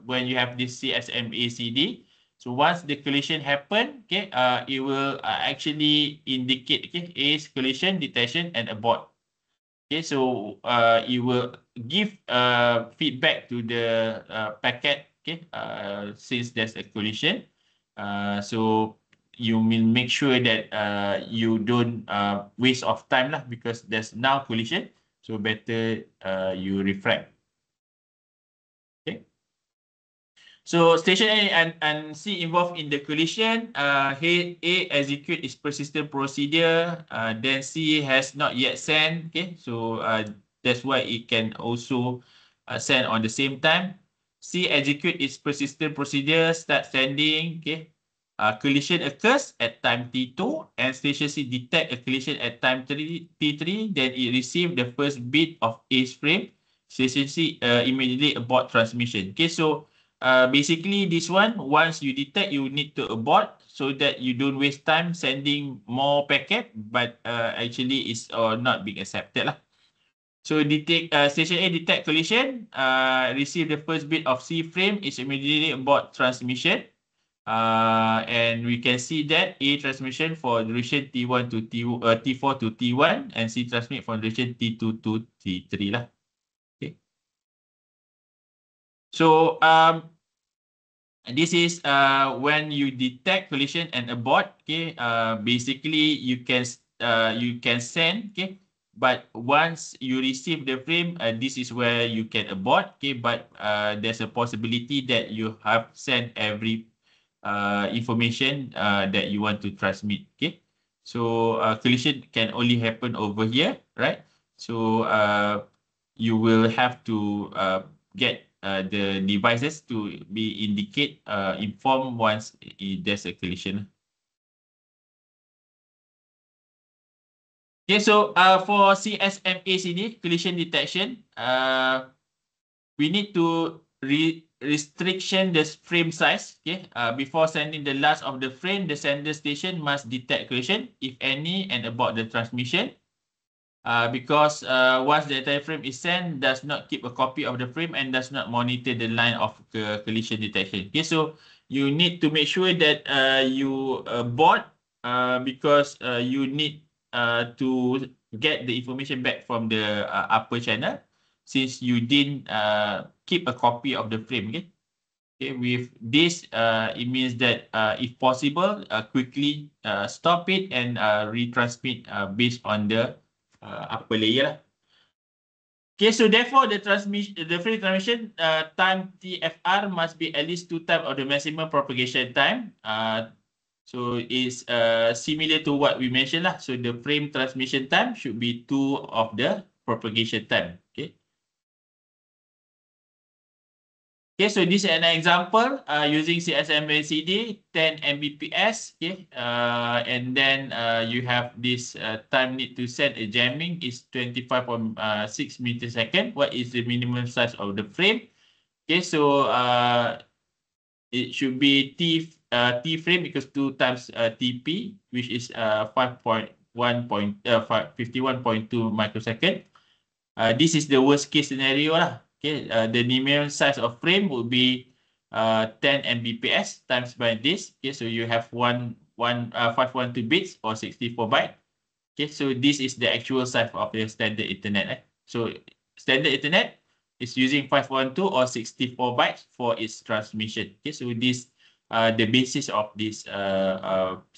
when you have this CSMA-CD, so once the collision happen, okay, it will actually indicate, okay, is collision, detection, and abort. Okay, so it will give feedback to the packet, okay, since there's a collision. So you will make sure that you don't waste of time lah, because there's now collision. So better you refract. Okay. So station A and C involved in the collision. A execute its persistent procedure. Then C has not yet sent. Okay. So that's why it can also send on the same time. C execute its persistent procedure, start sending. Okay. Collision occurs at time T2, and station C detect a collision at time T3. Then it receive the first bit of A's frame. Station C immediately abort transmission. Okay, so basically this one, once you detect, you need to abort so that you don't waste time sending more packet, but actually it's not being accepted lah. So detect station A detect collision, receive the first bit of C frame, is immediately abort transmission. And we can see that A transmission for duration T1 to T4 to T1, and C transmit for duration T2 to T3 lah. Okay. So this is when you detect collision and abort. Okay. Basically you can send. Okay. But once you receive the frame, this is where you can abort. Okay. But there's a possibility that you have sent every information that you want to transmit. Okay, so collision can only happen over here, right? So you will have to get the devices to be inform once there's a collision. Okay, so for CSMA-CD collision detection, we need to restriction the frame size. Okay, before sending the last of the frame, the sender station must detect collision, if any, and abort the transmission. Because once the entire frame is sent, does not keep a copy of the frame and does not monitor the line of collision detection. Okay, so you need to make sure that you abort because you need to get the information back from the upper channel, since you didn't keep a copy of the frame. Okay, okay, with this it means that if possible, quickly stop it and retransmit based on the upper layer. Okay, so therefore the frame transmission time TFR must be at least 2 times of the maximum propagation time. So it's similar to what we mentioned lah. So the frame transmission time should be 2 of the propagation time. Okay. Okay, so this is an example using CSMA-CD 10 Mbps. Okay, and then you have this time need to send a jamming is 25.6 meters second. What is the minimum size of the frame? Okay, so it should be T frame equals 2 times TP, which is 51.2 microsecond. This is the worst case scenario lah. Okay, the minimum size of frame would be 10 Mbps times by this. Okay, so you have 512 bits or 64 byte. Okay, so this is the actual size of the standard Ethernet. So standard Ethernet is using 512 or 64 bytes for its transmission. Okay, so this the basis of this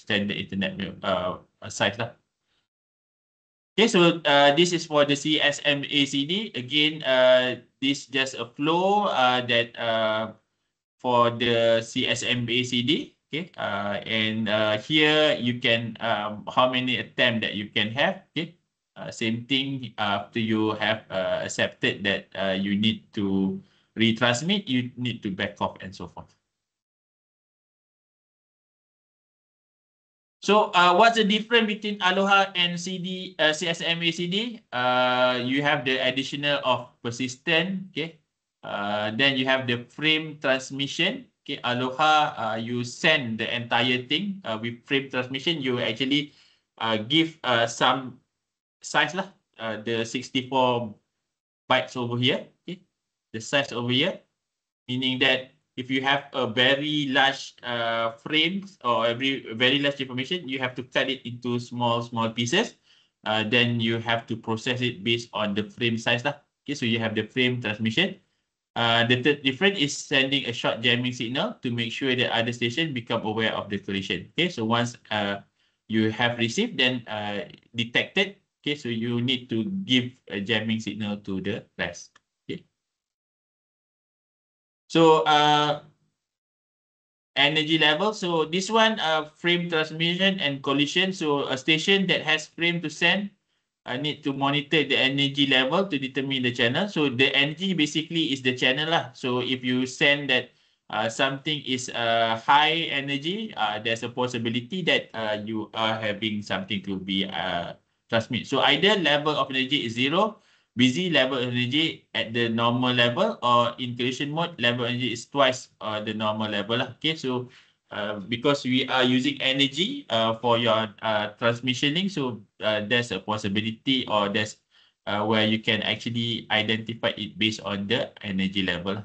standard Ethernet size lah. Okay, so this is for the CSMACD. Again, this just a flow that for the CSMACD. Okay, and here you can how many attempt that you can have. Okay, same thing after you have accepted that you need to retransmit, you need to back off and so forth. So what's the difference between Aloha and CSMACD? You have the additional of persistent, okay. Then you have the frame transmission. Okay, Aloha, you send the entire thing. With frame transmission, you actually give some size lah, the 64 bytes over here. Okay, the size over here, meaning that if you have a very large frames or very large information, you have to cut it into small pieces. Then you have to process it based on the frame size lah. Okay, so you have the frame transmission. The third difference is sending a short jamming signal to make sure that other station become aware of the collision. Okay, so once you have received, then detected. Okay, so you need to give a jamming signal to the rest. Okay. So energy level. So this one, frame transmission and collision. So a station that has frame to send need to monitor the energy level to determine the channel. So the energy basically is the channel lah. So if you send that something is high energy, there's a possibility that you are having something to be transmit. So either level of energy is 0, busy level energy at the normal level, or in collision mode level energy is twice the normal level lah. Okay, so because we are using energy for your transmission link, so there's a possibility, or there's where you can actually identify it based on the energy level.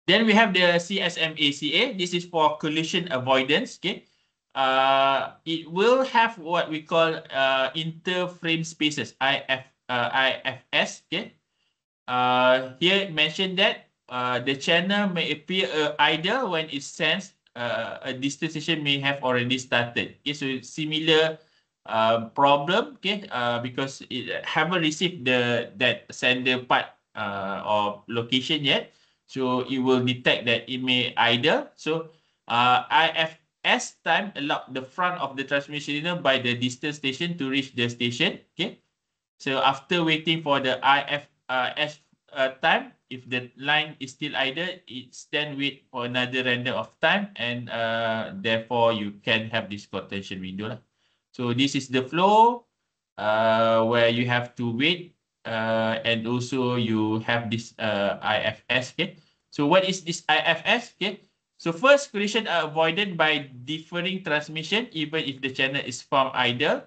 Then we have the CSMACA. This is for collision avoidance. Okay, it will have what we call interframe spaces, IFS. Okay, here it mentioned that the channel may appear idle when it sends a distribution may have already started. Okay, so similar problem. Okay, because it haven't received that sender part or location yet, so it will detect that it may idle. So IFS time allow the front of the transmission signal by the distant station to reach the station. Okay, so after waiting for the IFS time, if the line is still idle, it's then wait for another random of time, and therefore you can have this contention window lah. So this is the flow where you have to wait, and also you have this IFS. Okay, so what is this IFS? Okay, so first, collision are avoided by deferring transmission even if the channel is found idle.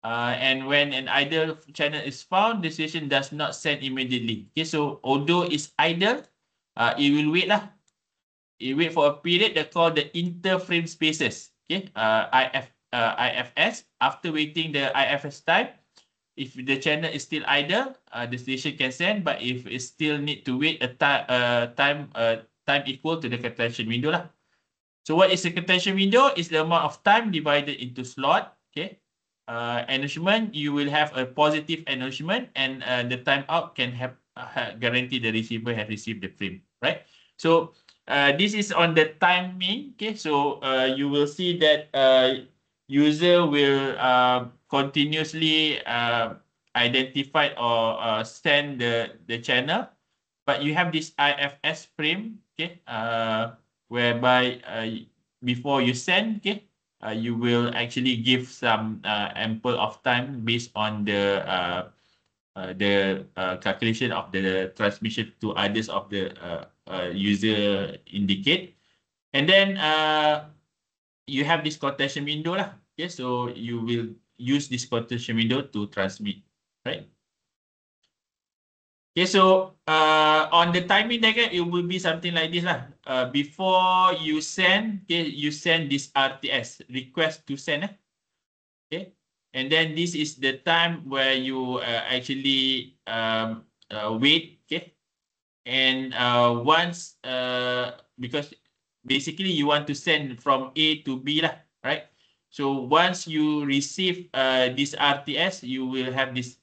And when an idle channel is found, the station does not send immediately. Okay, so although it's idle, it will wait lah. It wait for a period that called the interframe spaces. Okay, IFS. After waiting the IFS time, if the channel is still idle, the station can send. But if it still need to wait a time equal to the contention window lah. So what is the contention window? Is the amount of time divided into slot. Okay. Acknowledgement, you will have a positive acknowledgement, and the timeout can have guarantee the receiver has received the frame, right? So this is on the timing. Okay, so you will see that user will continuously identify or send the channel, but you have this IFS frame. Okay, whereby before you send, okay, you will actually give some ample of time based on the the calculation of the transmission to others of the user indicate. And then you have this quotation window lah. Okay, so you will use this quotation window to transmit, right? Okay, so on the timing diagram, it will be something like this lah. Before you send, okay, you send this RTS, request to send. Okay, and then this is the time where you actually wait. Okay, and once because basically you want to send from A to B lah, right? So once you receive this RTS, you will have this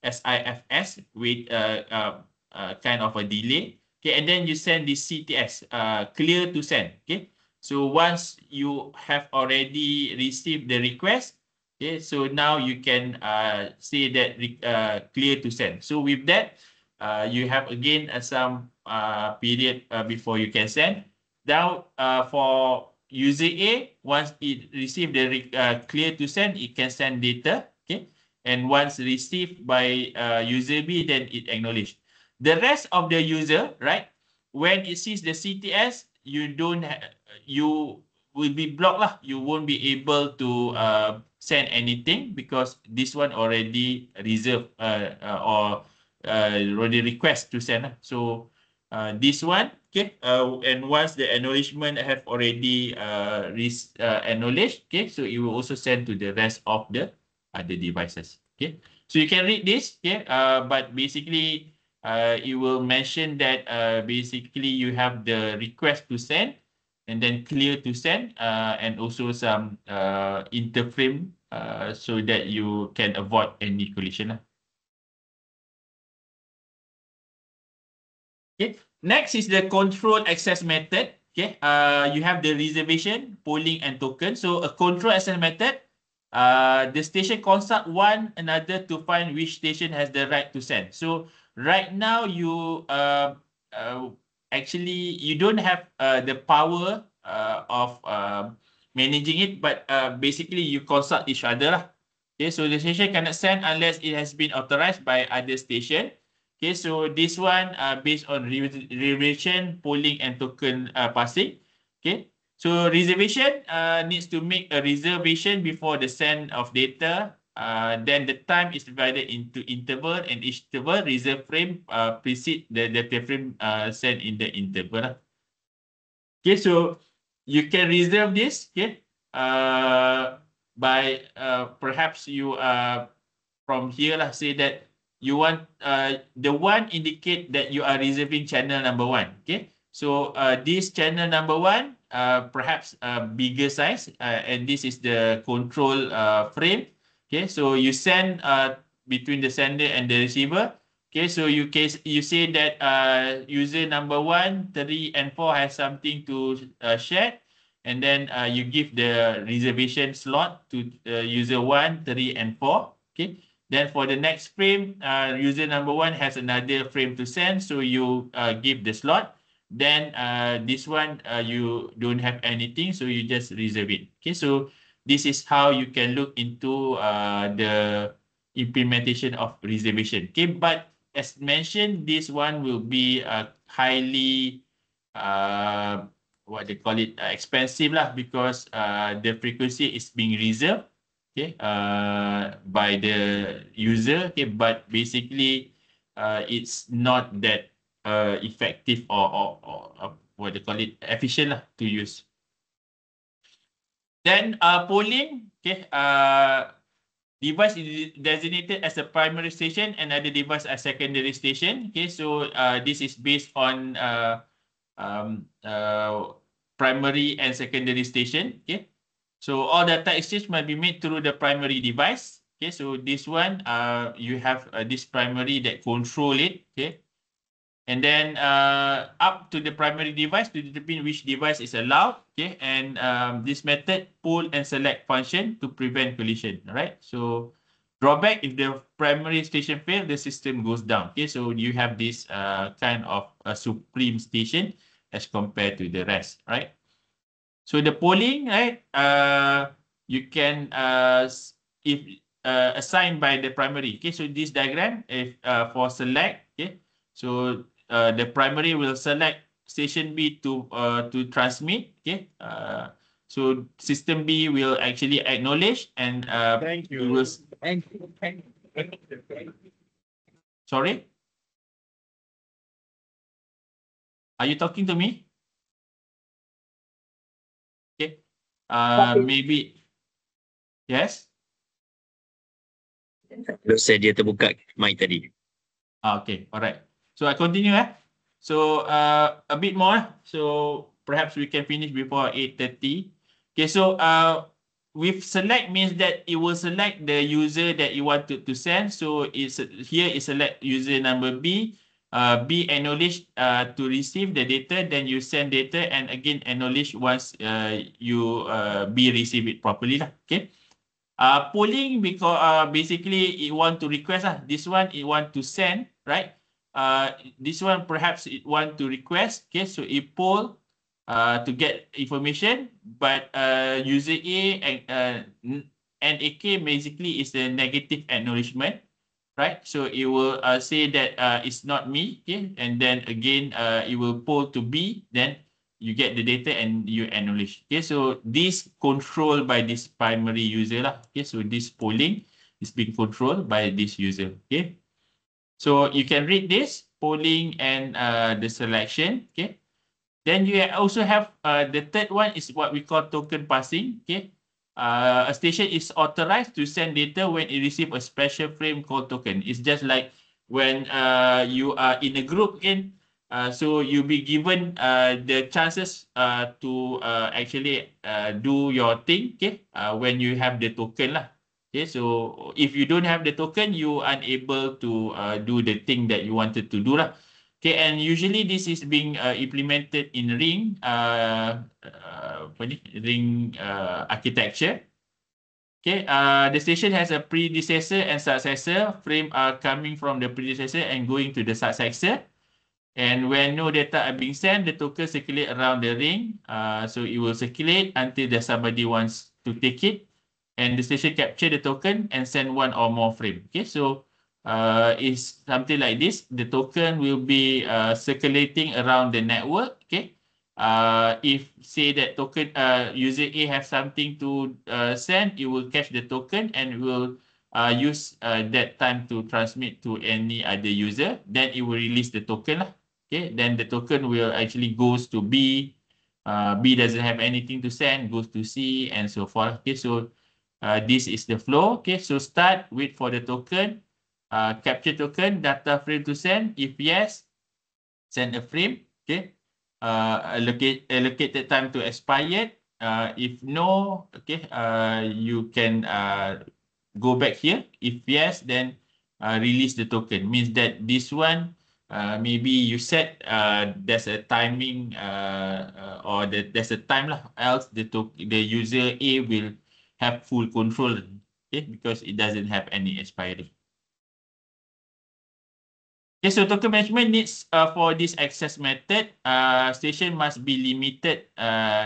SIFS with kind of a delay. Okay, and then you send this CTS, clear to send. Okay, so once you have already received the request, okay, so now you can say that clear to send. So with that, you have again some period before you can send. Now for user A, once it receive the clear to send, it can send data. Okay, and once received by user B, then it acknowledged. The rest of the user, right? When it sees the CTS, you will be blocked lah. You won't be able to send anything because this one already reserved or already request to send. So this one, okay, and once the acknowledgement have already acknowledged, okay, so it will also send to the rest of the other devices. Okay, so you can read this, okay, but basically it will mention that basically you have the request to send and then clear to send and also some interframe so that you can avoid any collision. Okay, next is the control access method. Okay, you have the reservation, polling, and token. So a control access method, the station consult one another to find which station has the right to send. So right now you actually you don't have the power of managing it, but basically you consult each other lah. Okay, so the station cannot send unless it has been authorized by other station. Okay, so this one based on reservation, polling, and token passing. Okay, so reservation needs to make a reservation before the send of data. Then the time is divided into interval, and each interval reserve frame precede the data frame sent in the interval. Okay, so you can reserve this. Okay, by perhaps you from here lah say that you want the one indicate that you are reserving channel number one. Okay, so this channel number one perhaps bigger size and this is the control frame. Okay, so you send between the sender and the receiver. Okay, so you say that user number 1, 3, and 4 has something to share, and then you give the reservation slot to user 1, 3, and 4. Okay. Then for the next frame, user number 1 has another frame to send, so you give the slot. Then this one, you don't have anything, so you just reserve it. Okay, so this is how you can look into the implementation of reservation. Okay, but as mentioned, this one will be highly, what they call it, expensive lah, because the frequency is being reserved. Okay, by the user. Okay, but basically, it's not that effective or what they call it, efficient lah to use. Then polling. Okay, device is designated as a primary station and other device as secondary station. Okay, so this is based on primary and secondary station. Okay. So all data exchange might be made through the primary device. Okay, so this one, you have this primary that control it. Okay, and then up to the primary device to determine which device is allowed. Okay, and this method pull and select function to prevent collision. All right. So drawback, if the primary station fail, the system goes down. Okay, so you have this kind of a supreme station as compared to the rest. Right. So the polling, right? You can if assigned by the primary. Okay, so this diagram, if for select, okay, so the primary will select station B to transmit. Okay, so system B will actually acknowledge and Thank you. we will. Thank you. Thank you. Sorry, are you talking to me? Okay, maybe yes. Dosa dia terbuka mic tadi. Okay, all right. So I continue. So a bit more. So perhaps we can finish before 8:30. Okay, so with select means that it will select the user that you want to send. So it's here is select user number B. B acknowledge to receive the data, then you send data and again acknowledge once you B receive it properly lah. Okay. Polling because basically it want to request this one it want to send, right? This one perhaps it want to request. Okay, so it poll to get information, but user A and AK basically is a negative acknowledgement, right? So it will say that it's not me. Okay, and then again it will poll to B, then you get the data and you acknowledge. Okay, so this controlled by this primary user lah. Okay, so this polling is being controlled by this user. Okay, so you can read this polling and the selection. Okay, then you also have the third one is what we call token passing. Okay, a station is authorized to send data when it receives a special frame called token. It's just like when you are in a group in. So you'll be given the chances to actually do your thing, okay, when you have the token lah. Okay, so if you don't have the token, you are unable to do the thing that you wanted to do lah. Okay, and usually this is being implemented in ring architecture. Okay, the station has a predecessor and successor. Frame are coming from the predecessor and going to the successor. And when no data are being sent, the token circulate around the ring. So it will circulate until there's somebody wants to take it. And the station capture the token and send one or more frame. Okay, so it's something like this. The token will be circulating around the network. Okay, if say that token user A has something to send, it will catch the token and will use that time to transmit to any other user. Then it will release the token lah. Okay, then the token will actually goes to B. B doesn't have anything to send, goes to C and so forth. Okay, so this is the flow. Okay, so start, wait for the token, capture token, data frame to send. If yes, send a frame. Okay, allocated time to expired. If no, okay, you can go back here. If yes, then release the token. Means that this one. Maybe you set there's a timing or there's a time lah, else the user A will have full control, okay, because it doesn't have any expiry. Okay, so token management needs for this access method, station must be limited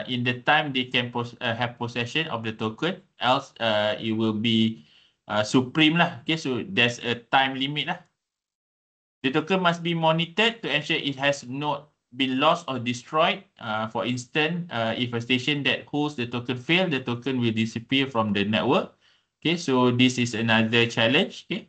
in the time they can have possession of the token, else it will be supreme lah. Okay, so there's a time limit lah. The token must be monitored to ensure it has not been lost or destroyed. For instance, if a station that holds the token fails, the token will disappear from the network. Okay, so this is another challenge. Okay,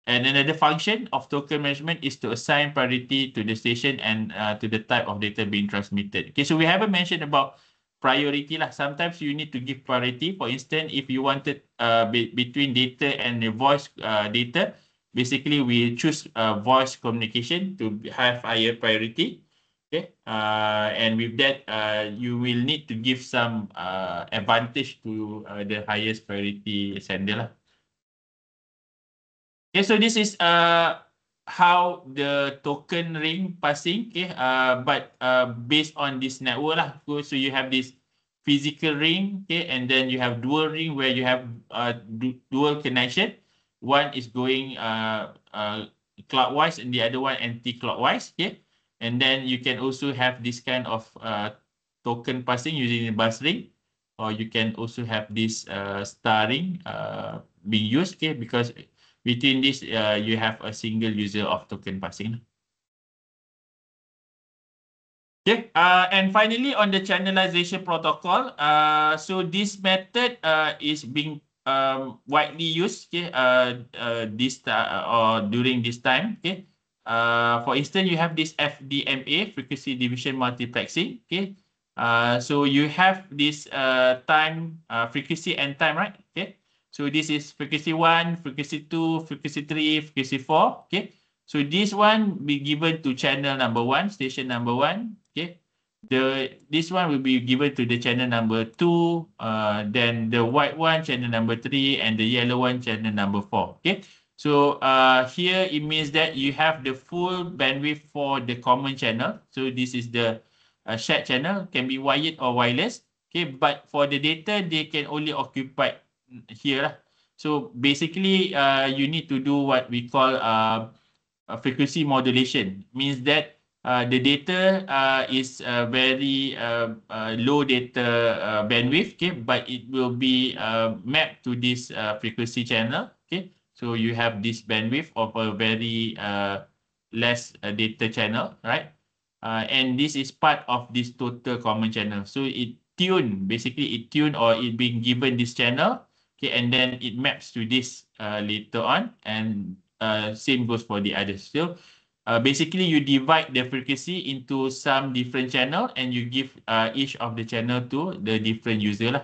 and another function of token management is to assign priority to the station and to the type of data being transmitted. Okay, so we haven't mentioned about priority lah. Sometimes you need to give priority. For instance, if you wanted between data and the voice data, basically we choose voice communication to have higher priority. Okay, and with that, you will need to give some advantage to the highest priority sender lah. Okay, so this is how the token ring passing. Okay, but based on this network lah. So you have this physical ring. Okay, and then you have dual ring where you have dual connection. One is going clockwise and the other one anti-clockwise. Okay, and then you can also have this kind of token passing using the bus ring. or you can also have this starring being used, okay, because between this you have a single user of token passing. Okay, and finally on the channelization protocol, so this method is being widely used, okay, or during this time, okay. For instance, you have this FDMA, frequency division multiplexing, okay. So you have this time, frequency and time, right? Okay. So this is frequency 1, frequency 2, frequency 3, frequency 4, okay. So this one be given to channel number 1, station number 1. Okay. This one will be given to the channel number 2. Then the white one channel number 3, and the yellow one channel number 4. Okay. So here it means that you have the full bandwidth for the common channel. So this is the shared channel, can be wired or wireless. Okay. But for the data, they can only occupy here. So basically, you need to do what we call frequency modulation. Means that the data is very low data bandwidth, okay, but it will be mapped to this frequency channel, okay. So you have this bandwidth of a very less data channel, right? And this is part of this total common channel. So basically it tune or it being given this channel, okay, and then it maps to this later on, and same goes for the others. So basically you divide the frequency into some different channel, and you give each of the channel to the different user lah.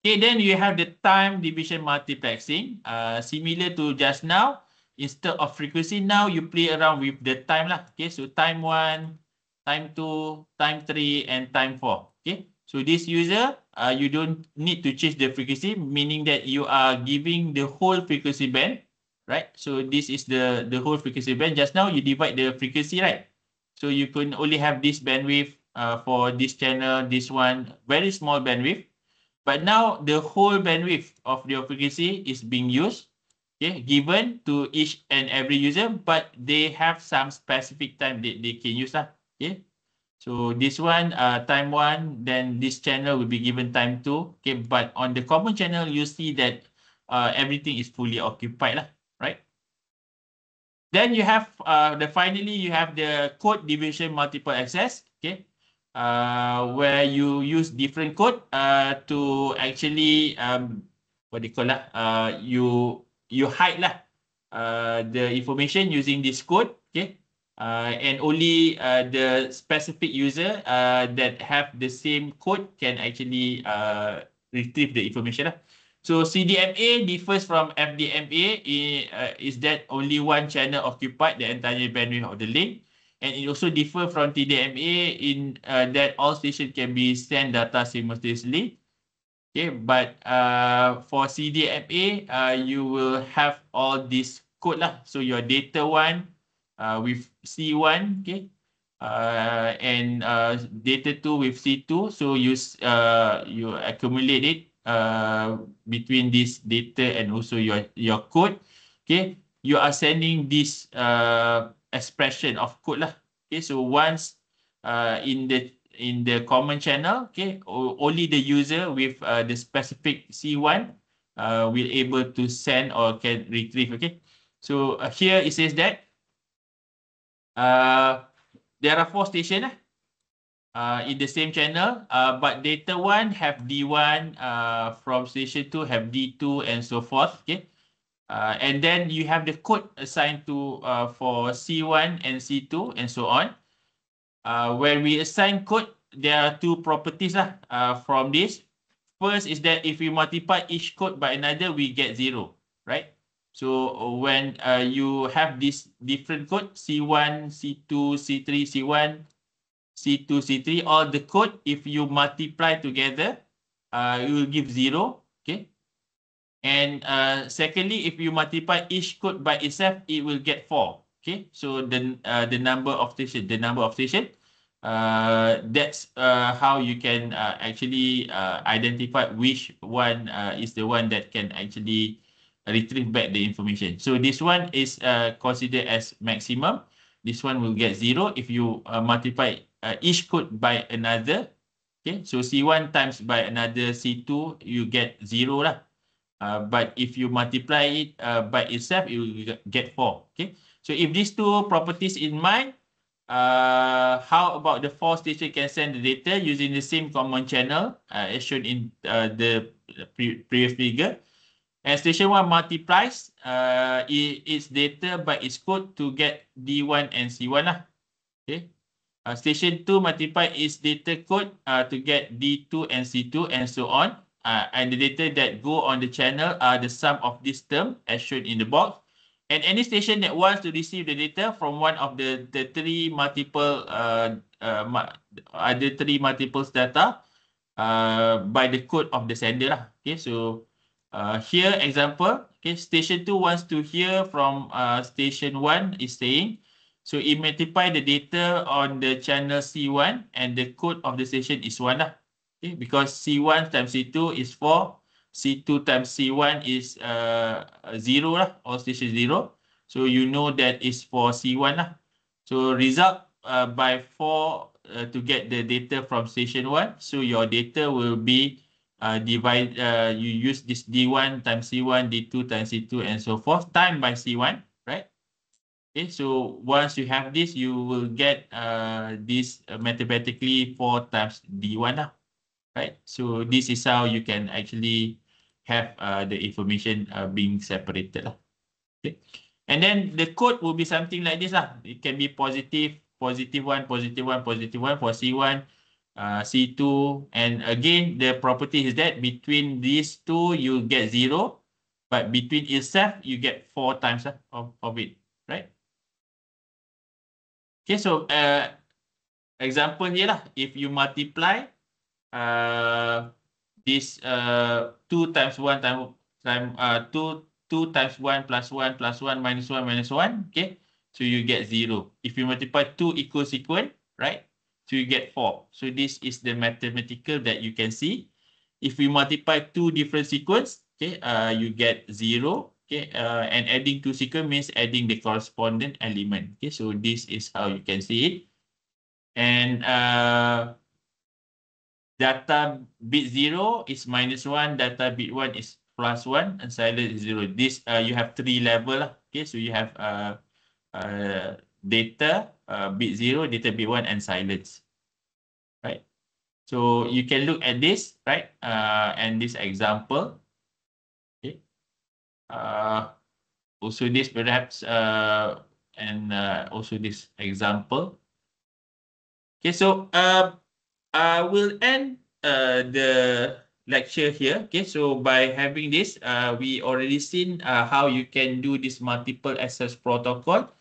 Okay, then you have the time division multiplexing. Similar to just now, instead of frequency, now you play around with the time lah. Okay, so time 1, time 2, time 3, and time 4. Okay, so this user, you don't need to change the frequency, meaning that you are giving the whole frequency band, right? So this is the whole frequency band. Just now you divide the frequency, right? So you can only have this bandwidth for this channel, this one, very small bandwidth. But now the whole bandwidth of your frequency is being used, okay, given to each and every user, but they have some specific time that they can use. Okay. So this one, time 1, then this channel will be given time 2. Okay, but on the common channel, you see that everything is fully occupied, right? Then you have finally you have the code division multiple access. Okay. Where you use different code to actually what do you call that? You hide the information using this code, okay? And only the specific user that have the same code can actually retrieve the information. So CDMA differs from FDMA is that only one channel occupied the entire bandwidth of the link. And it also differs from TDMA in that all stations can be send data simultaneously. Okay, but for CDMA, you will have all this code lah. So your data 1 with C1, okay, and data 2 with C2. So you accumulate it between this data and also your code. Okay, you are sending this expression of code lah. Okay, so once in the common channel, okay, only the user with the specific C1 will able to send or can retrieve. Okay, so here it says that there are 4 stations in the same channel, but data 1 have D1, from station 2 have D2, and so forth. Okay. And then you have the code assigned to for C1 and C2 and so on. When we assign code, there are 2 properties from this. First is that if we multiply each code by another, we get 0, right? So when you have this different code, C1, C2, C3, C1, C2, C3, all the code, if you multiply together, it will give 0, okay? And secondly, if you multiply each code by itself, it will get 4. Okay, so the number of station, that's how you can actually identify which one is the one that can actually retrieve back the information. So this one is considered as maximum. This one will get 0 if you multiply each code by another. Okay, so C1 times by another C2, you get 0 lah. But if you multiply it by itself, you will get 4. Okay, so if these two properties in mind, how about the 4 station can send the data using the same common channel as shown in the previous figure. And station 1 multiplies its data by its code to get D1 and C1 lah. Okay. Station 2 multiply its data code to get D2 and C2 and so on. And the data that go on the channel are the sum of this term as shown in the box. And any station that wants to receive the data from one of the three multiple other three multiples data by the code of the sender lah. Okay, so here example, okay, station 2 wants to hear from station 1 is saying, so it multiply the data on the channel C1 and the code of the station is 1 lah. Okay, because C1 times C2 is 4, C2 times C1 is 0 lah, or station 0. So you know that is for C1 lah. So result by 4 to get the data from station 1. So your data will be you use this D1 times C1, D2 times C2 and so forth, time by C1, right? Okay, so once you have this, you will get this mathematically 4 times D1 lah, right? So this is how you can actually have the information being separated lah. Okay, and then the code will be something like this lah. It can be positive, positive 1, positive 1, positive 1 for C1, C2, and again the property is that between these two you get 0, but between itself you get 4 times of it, right? Okay, so example here lah, if you multiply this 2 times 1 2 times 1 plus 1 plus 1 minus 1 minus 1, okay, so you get 0. If you multiply 2 equals sequence, right, so you get 4. So this is the mathematical that you can see. If we multiply 2 different sequence, okay, you get 0. Okay, and adding 2 sequence means adding the corresponding element. Okay, so this is how you can see it. And data bit 0 is minus 1, data bit 1 is plus 1, and silent is 0. This you have 3 level. Okay, so you have data bit 0, data bit 1, and silence. Right. So you can look at this, right, and this example. Okay. Also this perhaps and also this example. Okay, so I will end the lecture here. Okay, so by having this, we already seen how you can do this multiple access protocol,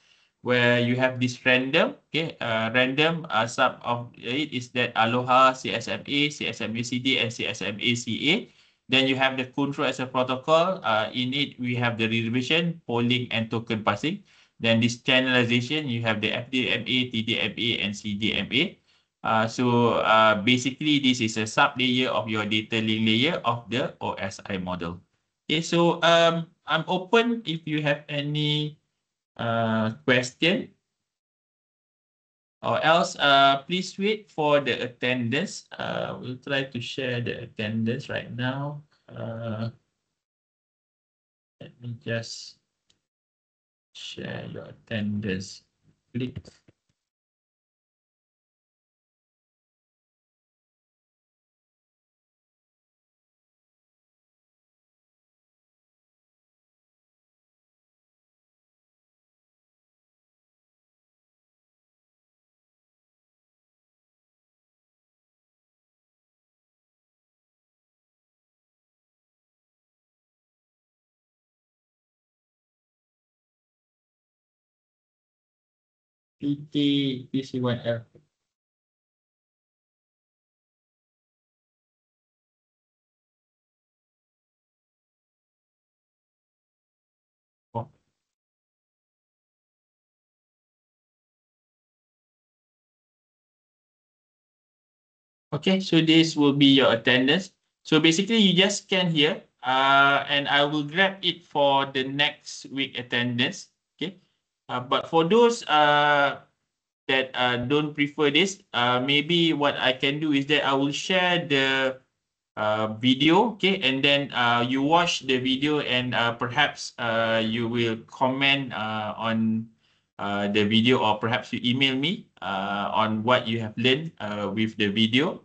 where you have this random. Okay, random sub of it is that Aloha, CSMA, CSMA-CD, and CSMA-CA. Then you have the control as a protocol. In it, we have the reservation, polling, and token passing. Then this channelization, you have the FDMA, TDMA, and CDMA. So basically, this is a sub-layer of your data link layer of the OSI model. Okay, so I'm open if you have any question. Or else, please wait for the attendance. We'll try to share the attendance right now. Let me just share your attendance. Click. PC1L. Oh. Okay, so this will be your attendance. So basically, you just scan here, and I will grab it for the next week attendance. Okay, but for those that don't prefer this, maybe what I can do is that I will share the video, okay, and then you watch the video, and perhaps you will comment on the video, or perhaps you email me on what you have learned with the video,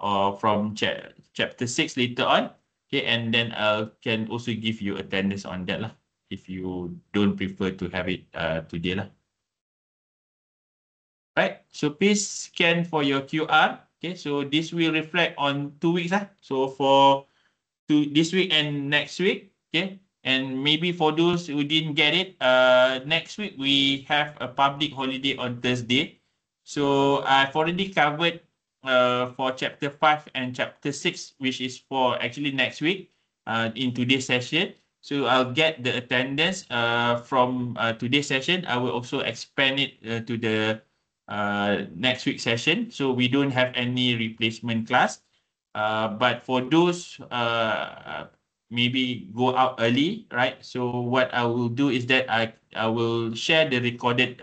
or from chapter 6 later on, okay, and then I can also give you attendance on that lah, if you don't prefer to have it today lah. Right, so please scan for your QR. Okay, so this will reflect on 2 weeks. So for this week and next week. Okay, and maybe for those who didn't get it, next week we have a public holiday on Thursday. So I've already covered for chapter 5 and chapter 6, which is for actually next week in today's session. So I'll get the attendance from today's session. I will also expand it to the next week session. So we don't have any replacement class. But for those maybe go out early, right? So what I will do is that I will share the recorded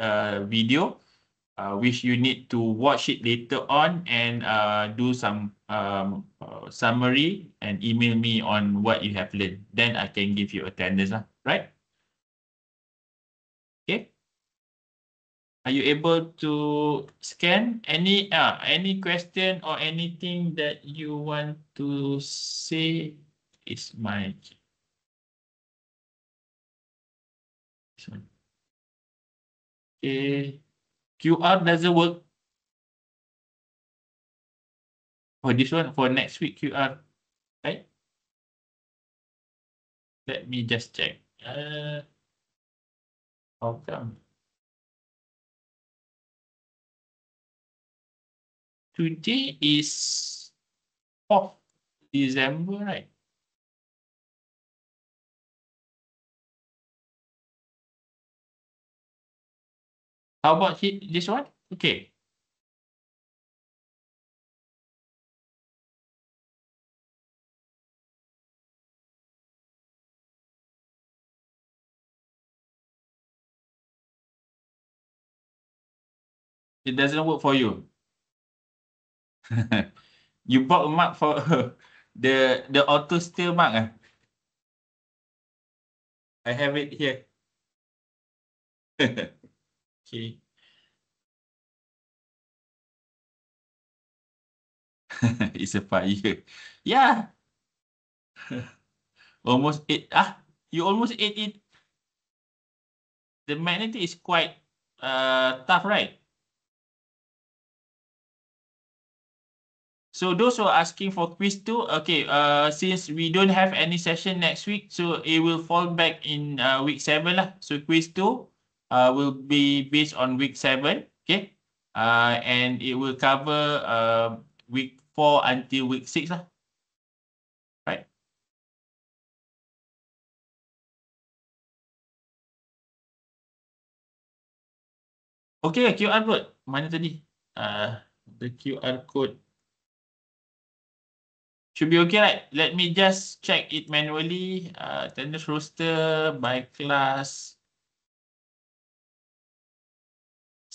video, which you need to watch it later on, and do some summary and email me on what you have learned. Then I can give you attendance, right? Okay. Are you able to scan? Any question or anything that you want to say? Is my this one. Okay. QR doesn't work. For this one, for next week QR, right? Let me just check. How come? Today is 4th December, right? How about this one? Okay. It doesn't work for you. You bought a mark for the auto still mark. I have it here. Okay. It's a fire. Yeah. Almost ate. You almost ate it. The magnetic is quite tough, right? So those who are asking for quiz 2, okay, since we don't have any session next week, so it will fall back in week 7 lah. So quiz 2 will be based on week 7, okay? And it will cover week 4 until week 6 lah. Right? Okay, QR code. Mana tadi? The QR code. Should be okay, right? Let me just check it manually. Attendance roster by class.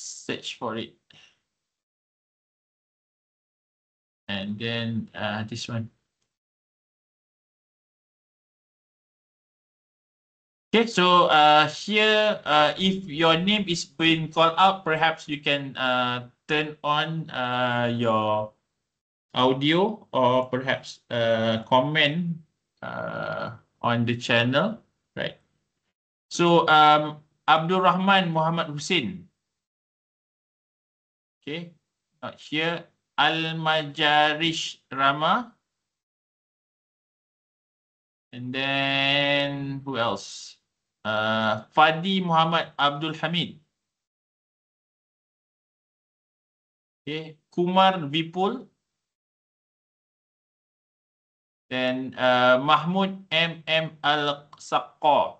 Search for it. And then this one. Okay, so here, if your name is being called out, perhaps you can turn on your audio, or perhaps comment on the channel, right? So Abdul Rahman Muhammad Hussein. Okay, not here. Al-Majarish Rama. And then who else? Fadi Muhammad Abdul Hamid. Okay, Kumar Vipul. Then Mahmud M.M. Al-Saqqa.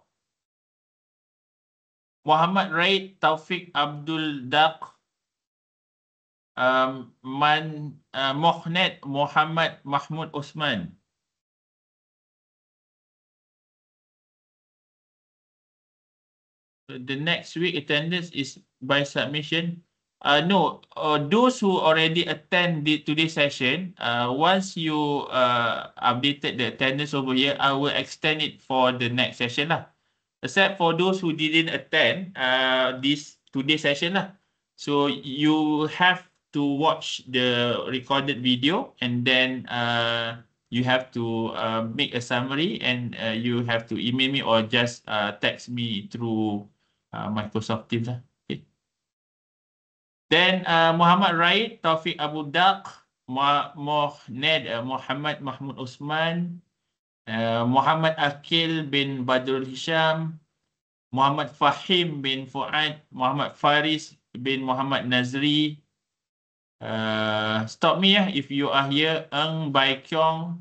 Muhammad Raid Taufik Abdul Daq. Mohnet Muhammad Mahmud Osman. So the next week attendance is by submission. No, those who already attend today's session, once you updated the attendance over here, I will extend it for the next session lah. Except for those who didn't attend this today's session lah. So you have to watch the recorded video and then you have to make a summary and you have to email me or just text me through Microsoft Teams lah. Then Muhammad Raid, Taufik Abu Dak, Mohned Muhammad Mahmud Osman, Muhammad Akil bin Badrul Hisham, Muhammad Fahim bin Fuad, Muhammad Faris bin Muhammad Nazri. Stop me if you are here. Eng Bai Kyong,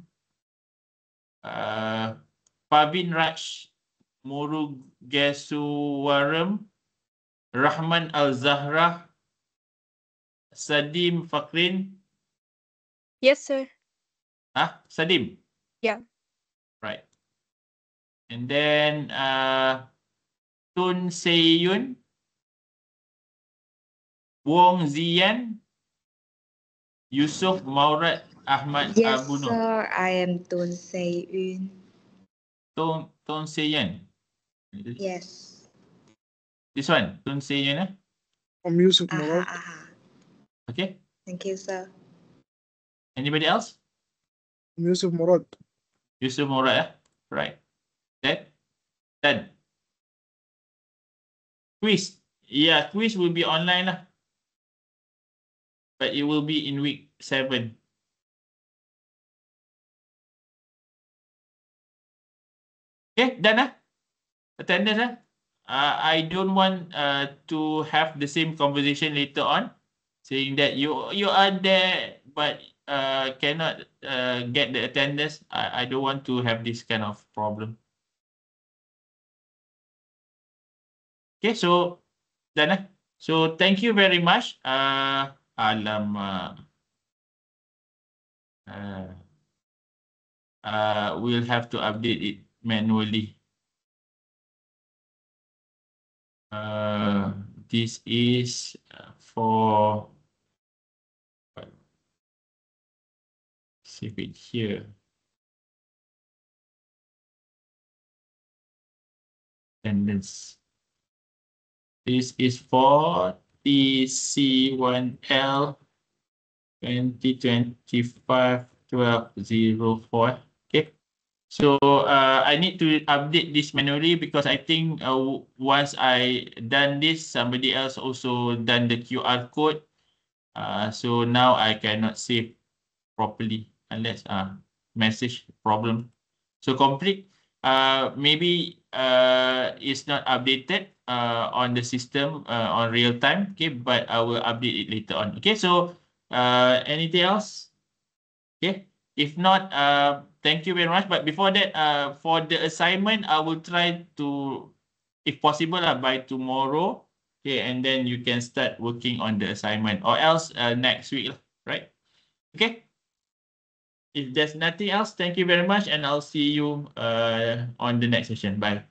Pavin Raj Murugesuwaram, Rahman Al-Zahra, Sadim Fakrin. Yes, sir. Sadim? Yeah. Right. And then Tun Seyun, Wong Ziyan, Yusuf Maurad Ahmad Yes, Abu Nur. sir. I am Tun Seyun. Tun Seyun. Yes. This one, Tun Seyun. I'm Yusuf Aha, Murad. aha. Okay. Thank you, sir. Anybody else? I'm Yusuf Murad. Yusuf Maurad. Right. Done. Quiz. Yeah, quiz will be online lah. But it will be in week 7. Okay, done lah. Attendance lah. I don't want to have the same conversation later on, saying that you are there but cannot get the attendance. I don't want to have this kind of problem. Okay, so done lah. So thank you very much. We'll have to update it manually. This is for save it here. Attendance. This is for TC1L 2025-1204. Okay. So I need to update this manually because I think once I done this, somebody else also done the QR code. So now I cannot save properly unless message problem. So complete. Maybe it's not updated on the system on real time. Okay, but I will update it later on. Okay, so anything else? Okay, if not, thank you very much. But before that, for the assignment, I will try to, if possible, by tomorrow. Okay, and then you can start working on the assignment, or else next week, right? Okay. If there's nothing else, thank you very much, and I'll see you on the next session. Bye.